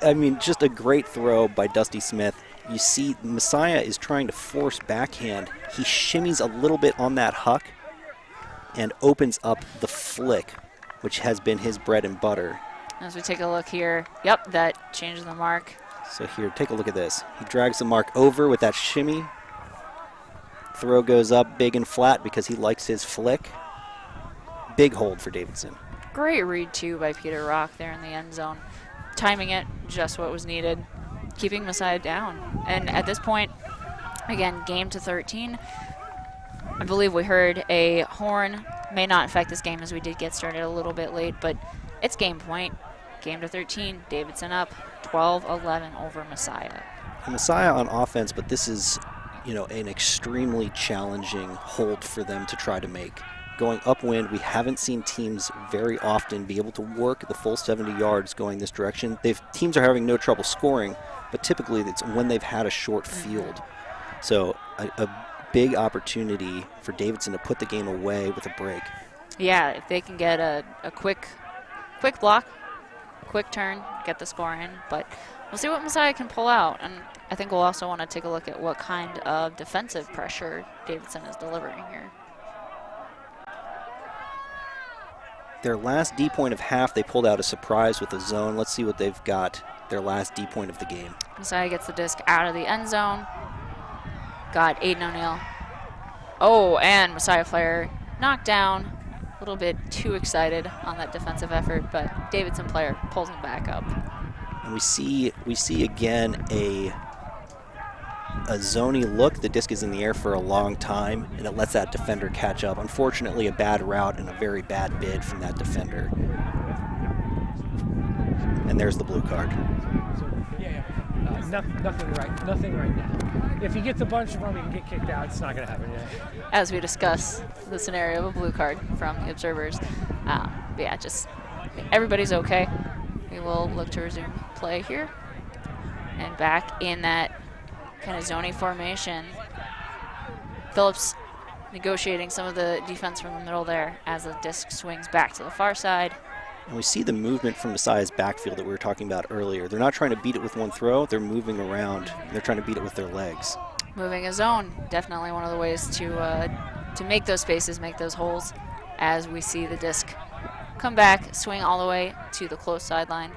S2: I mean, just a great throw by Dusty Smith. You see Messiah is trying to force backhand. He shimmies a little bit on that huck and opens up the flick, which has been his bread and butter.
S1: As we take a look here, yep, that changes the mark.
S2: So here, take a look at this. He drags the mark over with that shimmy. Throw goes up big and flat because he likes his flick. Big hold for Davidson.
S1: Great read, too, by Peter Rock there in the end zone. Timing it just what was needed, keeping Messiah down. And at this point, again, game to 13. I believe we heard a horn. May not affect this game as we did get started a little bit late, but it's game point. Game to 13, Davidson up 12-11 over Messiah.
S2: And Messiah on offense, but this is, you know, an extremely challenging hold for them to try to make. Going upwind, we haven't seen teams very often be able to work the full 70 yards going this direction. Teams are having no trouble scoring, but typically it's when they've had a short field. So a big opportunity for Davidson to put the game away with a break.
S1: Yeah, if they can get a quick block, quick turn, get the score in, but we'll see what Messiah can pull out. And I think we'll also want to take a look at what kind of defensive pressure Davidson is delivering here.
S2: Their last D point of half, they pulled out a surprise with a zone. Let's see what they've got, their last D point of the game.
S1: Messiah gets the disc out of the end zone. Got Aiden O'Neill. Oh, and Messiah player knocked down. A little bit too excited on that defensive effort, but Davidson player pulls him back up.
S2: And we see again a zony look. The disc is in the air for a long time, and it lets that defender catch up. Unfortunately, a bad route and a very bad bid from that defender. And there's the blue card.
S10: Nothing right now. If he gets a bunch of them, he can get kicked out. It's not going to happen yet.
S1: As we discuss the scenario of a blue card from the observers, but yeah, just everybody's okay. We will look to resume play here. And back in that kind of zony formation. Phillips negotiating some of the defense from the middle there as the disc swings back to the far side.
S2: And we see the movement from Messiah's backfield that we were talking about earlier. They're not trying to beat it with one throw, they're moving around. They're trying to beat it with their legs.
S1: Moving a zone, definitely one of the ways to make those spaces, make those holes, as we see the disc come back, swing all the way to the close sideline,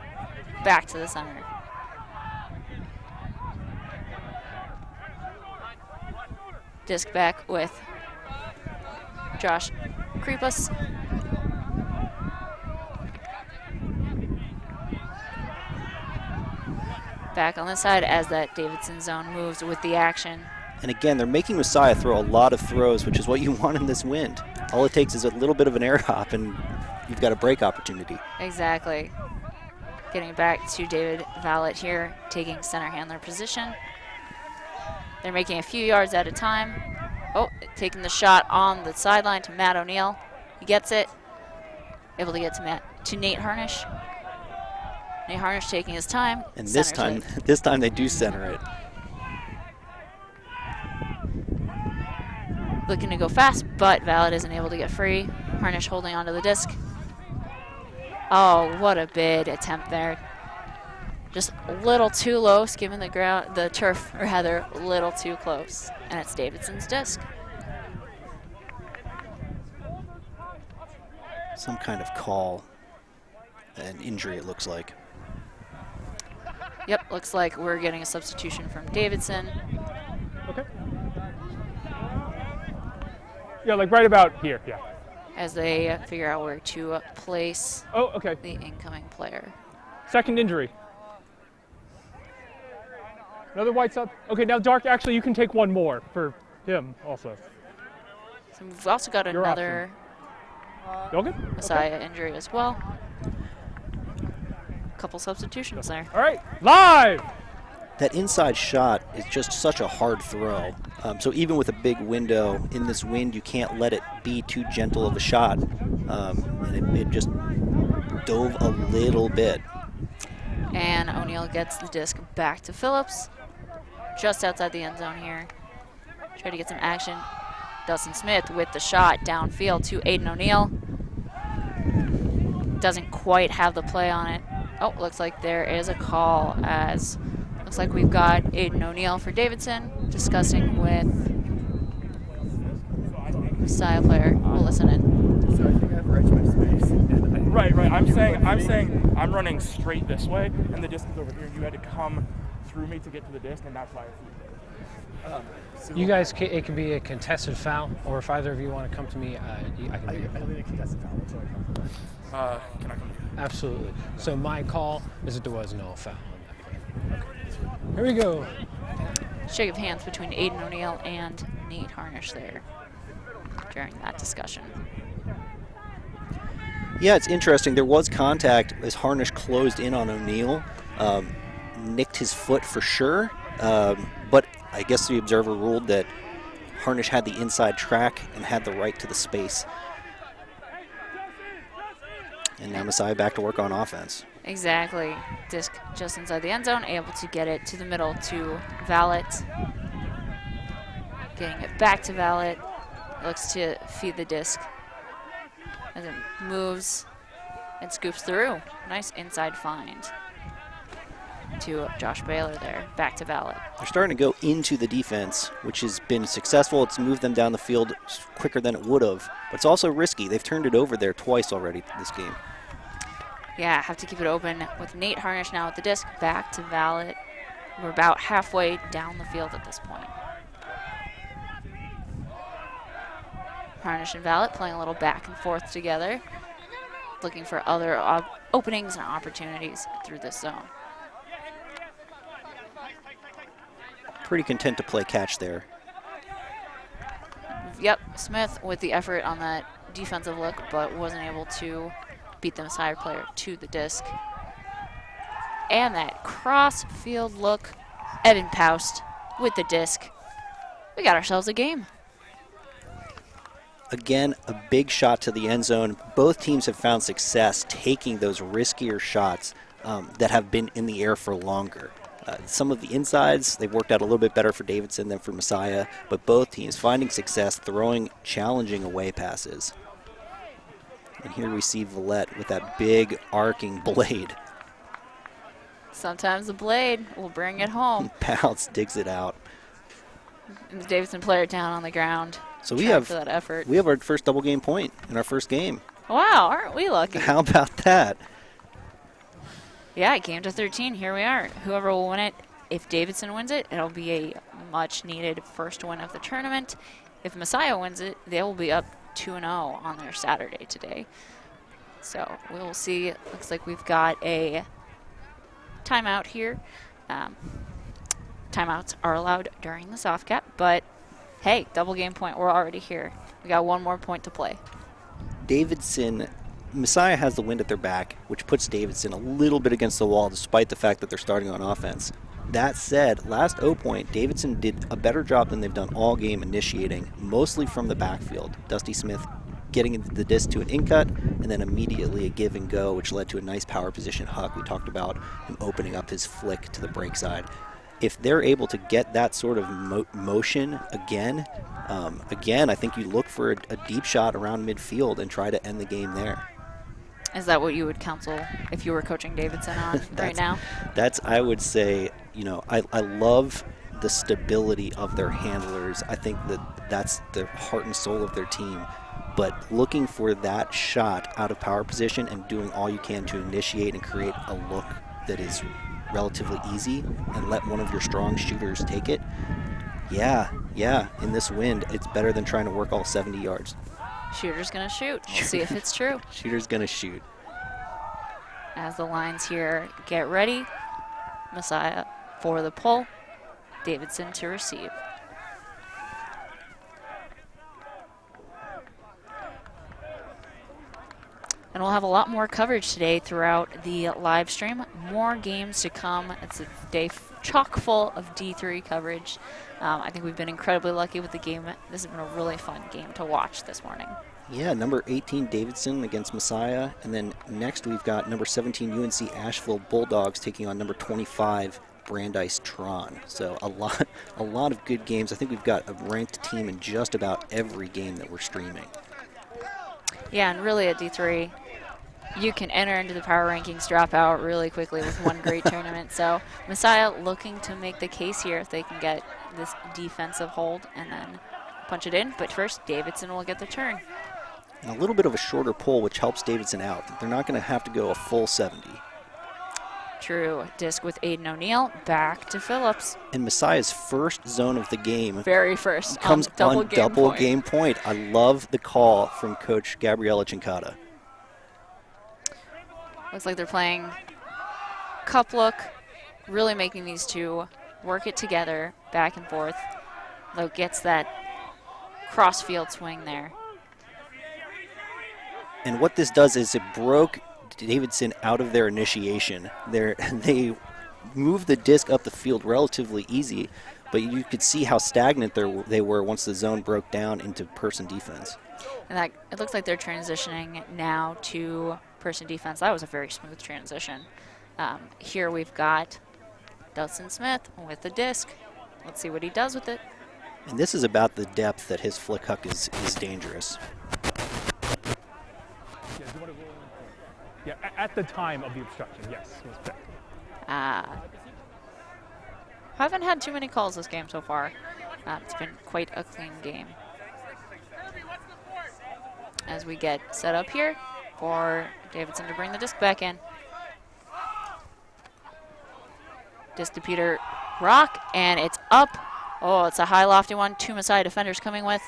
S1: back to the center. Disc back with Josh Kripus. Back on this side as that Davidson zone moves with the action.
S2: And again, they're making Messiah throw a lot of throws, which is what you want in this wind. All it takes is a little bit of an air hop, and you've got a break opportunity.
S1: Exactly. Getting back to David Vallett here, taking center handler position. They're making a few yards at a time. Oh, taking the shot on the sideline to Matt O'Neill. He gets it. Able to get to Nate Harnish. Nate Harnish taking his time.
S2: And this time they do center it.
S1: looking to go fast, but Valid isn't able to get free. Harnish holding onto the disc. Oh, what a bid attempt there. Just a little too low, skimming the turf rather, a little too close. And it's Davidson's disc.
S2: Some kind of call, an injury it looks like.
S1: Yep, looks like we're getting a substitution from Davidson.
S10: Okay. Yeah, like right about here, yeah.
S1: As they figure out where to place the incoming player.
S10: Second injury. Another white sub. Okay, now Dark, actually you can take one more for him also.
S1: So we've also got another Messiah injury as well. Couple substitutions there.
S10: All right, live!
S2: That inside shot is just such a hard throw. So even with a big window in this wind, you can't let it be too gentle of a shot. And it just dove a little bit.
S1: And O'Neal gets the disc back to Phillips, just outside the end zone here. Try to get some action. Dustin Smith with the shot downfield to Aiden O'Neal. Doesn't quite have the play on it. Oh, looks like there is a call, as looks like we've got Aiden O'Neal for Davidson discussing with Messiah player. We'll listen in.
S11: So I think I've reached my space.
S12: Right. I'm saying I'm running straight this way, and the disc is over here. You had to come through me to get to the disc, and that's why I see
S10: You guys, it can be a contested foul, or if either of you want to come to me, I can be
S11: I need a contested foul. That's what I come
S12: can I come to you?
S10: Absolutely. So my call is that there was no foul on that play. Here we go.
S1: Shake of hands between Aiden O'Neal and Nate Harnish there during that discussion.
S2: Yeah, it's interesting. There was contact as Harnish closed in on O'Neal. Nicked his foot for sure, but I guess the observer ruled that Harnish had the inside track and had the right to the space. And now Messiah back to work on offense.
S1: Exactly. Disc just inside the end zone, able to get it to the middle to Valet. Getting it back to Valet. Looks to feed the disc as it moves and scoops through. Nice inside find to Josh Baylor there. Back to Valet.
S2: They're starting to go into the defense, which has been successful. It's moved them down the field quicker than it would have, but it's also risky. They've turned it over there twice already this game.
S1: Yeah, have to keep it open with Nate Harnish now with the disc back to Valet. We're about halfway down the field at this point. Harnish and Valet playing a little back and forth together, looking for other openings and opportunities through this zone.
S2: Pretty content to play catch there.
S1: Yep, Smith with the effort on that defensive look, but wasn't able to beat the Messiah player to the disc. And that cross field look, Evan Paust with the disc. We got ourselves a game.
S2: Again, a big shot to the end zone. Both teams have found success taking those riskier shots that have been in the air for longer. Some of the insides, they've worked out a little bit better for Davidson than for Messiah, but both teams finding success throwing challenging away passes. And here we see Villette with that big arcing blade.
S1: Sometimes the blade will bring it home.
S2: Pounce digs it out.
S1: And the Davidson player down on the ground.
S2: So we have
S1: for that effort.
S2: We have our first double game point in our first game.
S1: Wow, aren't we lucky?
S2: How about that?
S1: Yeah, it came to 13. Here we are. Whoever will win it, if Davidson wins it, it'll be a much-needed first win of the tournament. If Messiah wins it, they will be up 2-0 on their Saturday today. So we will see. Looks like we've got a timeout here. Timeouts are allowed during the soft cap, but hey, double game point. We're already here. We got one more point to play.
S2: Davidson, Messiah has the wind at their back, which puts Davidson a little bit against the wall despite the fact that they're starting on offense. That said, last O point, Davidson did a better job than they've done all game initiating, mostly from the backfield. Dusty Smith getting the disc to an in cut, and then immediately a give and go, which led to a nice power position huck. We talked about him opening up his flick to the break side. if they're able to get that sort of motion again, I think you look for a deep shot around midfield and try to end the game there.
S1: Is that what you would counsel if you were coaching Davidson on right now?
S2: I would say, I love the stability of their handlers. I think that's the heart and soul of their team. But looking for that shot out of power position and doing all you can to initiate and create a look that is relatively easy and let one of your strong shooters take it, yeah, in this wind, it's better than trying to work all 70 yards.
S1: Shooter's going to shoot. We'll see if it's true.
S2: Shooter's going to shoot.
S1: As the lines here get ready, Messiah for the pull, Davidson to receive. And we'll have a lot more coverage today throughout the live stream. More games to come. It's a day chock full of D3 coverage. I think we've been incredibly lucky with the game. This has been a really fun game to watch this morning.
S2: Yeah, number 18 Davidson against Messiah, and then next we've got number 17 UNC Asheville Bulldogs taking on number 25 Brandeis Tron. So a lot of good games. I think we've got a ranked team in just about every game that we're streaming.
S1: Yeah, and really at D3, you can enter into the power rankings, drop out really quickly with one great tournament. So Messiah looking to make the case here if they can get this defensive hold and then punch it in. But first, Davidson will get the turn.
S2: And a little bit of a shorter pull, which helps Davidson out. They're not going to have to go a full 70.
S1: True. Disc with Aiden O'Neill. Back to Phillips.
S2: And Messiah's first zone of the game.
S1: Very first.
S2: Comes on double game point. I love the call from Coach Gabriela Chincata.
S1: Looks like they're playing cup look, really making these two work it together, back and forth. Though gets that cross-field swing there.
S2: And what this does is it broke Davidson out of their initiation. They moved the disc up the field relatively easy, but you could see how stagnant they were once the zone broke down into person defense.
S1: And it looks like they're transitioning now to person defense. That was a very smooth transition. Here we've got Dustin Smith with the disc. Let's see what he does with it.
S2: And this is about the depth that his flick huck is dangerous.
S12: Yeah, at the time of the obstruction, yes.
S1: Haven't had too many calls this game so far. It's been quite a clean game. As we get set up here for Davidson to bring the disc back in. Disc to Peter Rock, and it's up. Oh, it's a high lofty one. Two Messiah defenders coming with.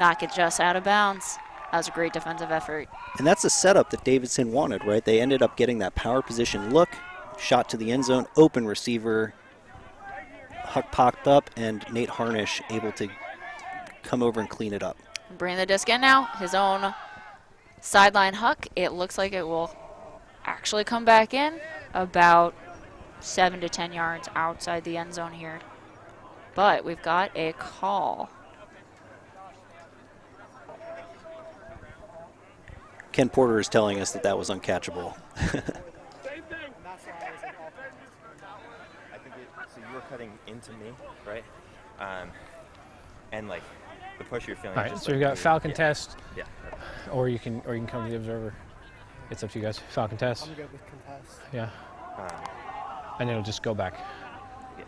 S1: Knock it just out of bounds. That was a great defensive effort.
S2: And that's the setup that Davidson wanted, right? They ended up getting that power position look, shot to the end zone, open receiver. Huck popped up, and Nate Harnish able to come over and clean it up.
S1: Bring the disc in now. His own sideline huck. It looks like it will actually come back in about 7 to 10 yards outside the end zone here. But we've got a call.
S2: Ken Porter is telling us that was uncatchable.
S11: I think so you were cutting into me, right? And like the push you're feeling.
S10: All right, so you got Falcon test.
S11: Yeah.
S10: Or you can come to the observer. It's up to you guys. Falcon test.
S11: I'm good with contest.
S10: Yeah. And it'll just go back.
S11: Yeah.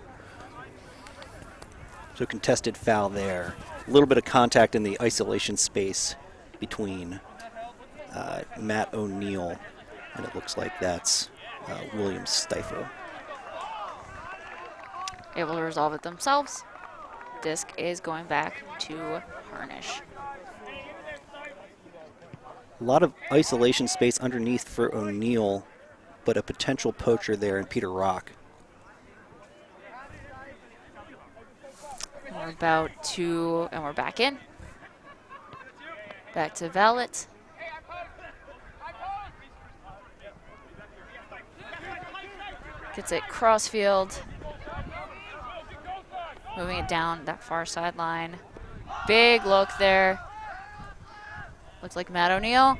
S2: So contested foul there. A little bit of contact in the isolation space between Matt O'Neill, and it looks like that's William Stifle.
S1: Able to resolve it themselves. Disc is going back to Harnish.
S2: A lot of isolation space underneath for O'Neill, but a potential poacher there in Peter Rock.
S1: We're about to, and we're back in. Back to Valet. Gets it crossfield. Moving it down that far sideline. Big look there. Looks like Matt O'Neill.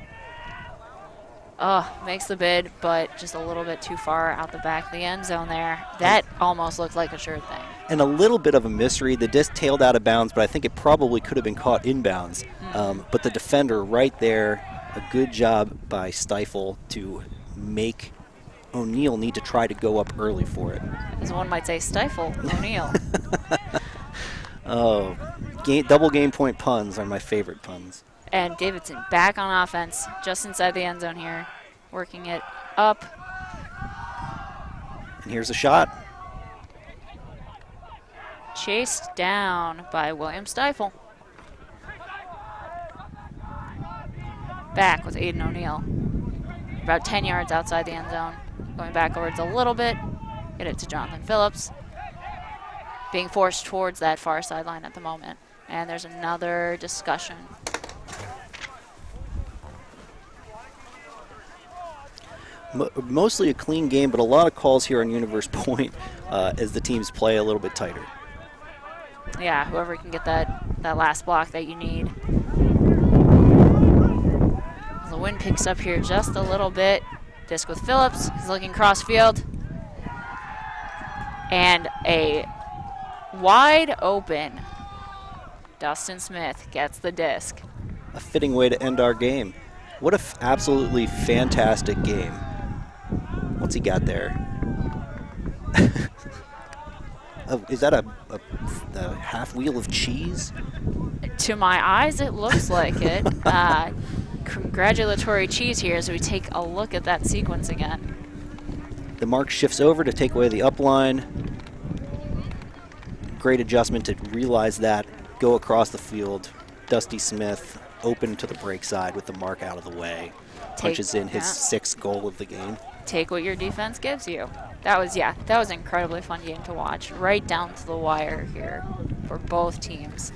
S1: Makes the bid, but just a little bit too far out the back of the end zone there. That almost looked like a sure thing.
S2: And a little bit of a mystery. The disc tailed out of bounds, but I think it probably could have been caught inbounds. But the defender right there, a good job by Stifle to make O'Neal need to try to go up early for it.
S1: As one might say, stifle O'Neal.
S2: Double game point puns are my favorite puns.
S1: And Davidson back on offense, just inside the end zone here, working it up.
S2: And here's a shot.
S1: Chased down by William Stifle. Back with Aiden O'Neal. About 10 yards outside the end zone. Going backwards a little bit. Get it to Jonathan Phillips. Being forced towards that far sideline at the moment. And there's another discussion.
S2: Mostly a clean game, but a lot of calls here on Universe Point as the teams play a little bit tighter.
S1: Yeah, whoever can get that last block that you need. The wind picks up here just a little bit. Disc with Phillips. He's looking cross field. And a wide open Dustin Smith gets the disc.
S2: A fitting way to end our game. What a absolutely fantastic game. What's he got there? Is that a half wheel of cheese?
S1: To my eyes, it looks like it. Congratulatory cheese here as we take a look at that sequence again.
S2: The mark shifts over to take away the up line. Great adjustment to realize that. Go across the field. Dusty Smith open to the break side with the mark out of the way. Punches in his 6th goal of the game. Take
S1: what your defense gives you. That was an incredibly fun game to watch. Right down to the wire here for both teams.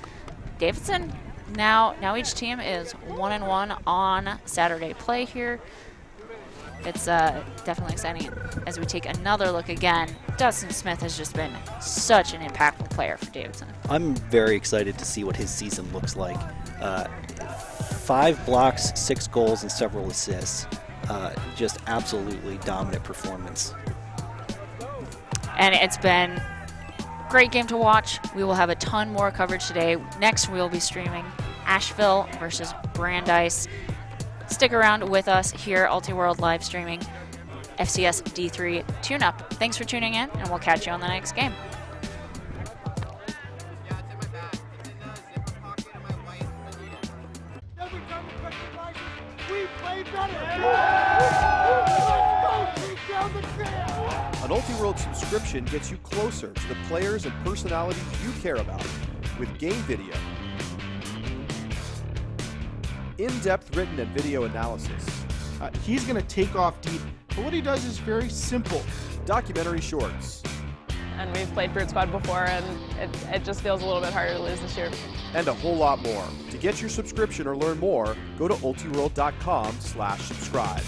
S1: Davidson, now each team is 1-1 on Saturday play here. It's definitely exciting as we take another look again. Dustin Smith has just been such an impactful player for Davidson.
S2: I'm very excited to see what his season looks like. 5 blocks, 6 goals, and several assists. Just absolutely dominant performance.
S1: And it's been a great game to watch. We will have a ton more coverage today. Next, we will be streaming Asheville versus Brandeis. Stick around with us here, Ultiworld live streaming FCS D-III Tune Up. Thanks for tuning in, and we'll catch you on the next game.
S4: An Ultiworld subscription gets you closer to the players and personalities you care about with game video, in-depth written and video analysis.
S5: He's going to take off deep, but what he does is very simple.
S4: Documentary shorts.
S6: And we've played Brute Squad before, and it just feels a little bit harder to lose this year.
S4: And a whole lot more. To get your subscription or learn more, go to ultiworld.com/subscribe.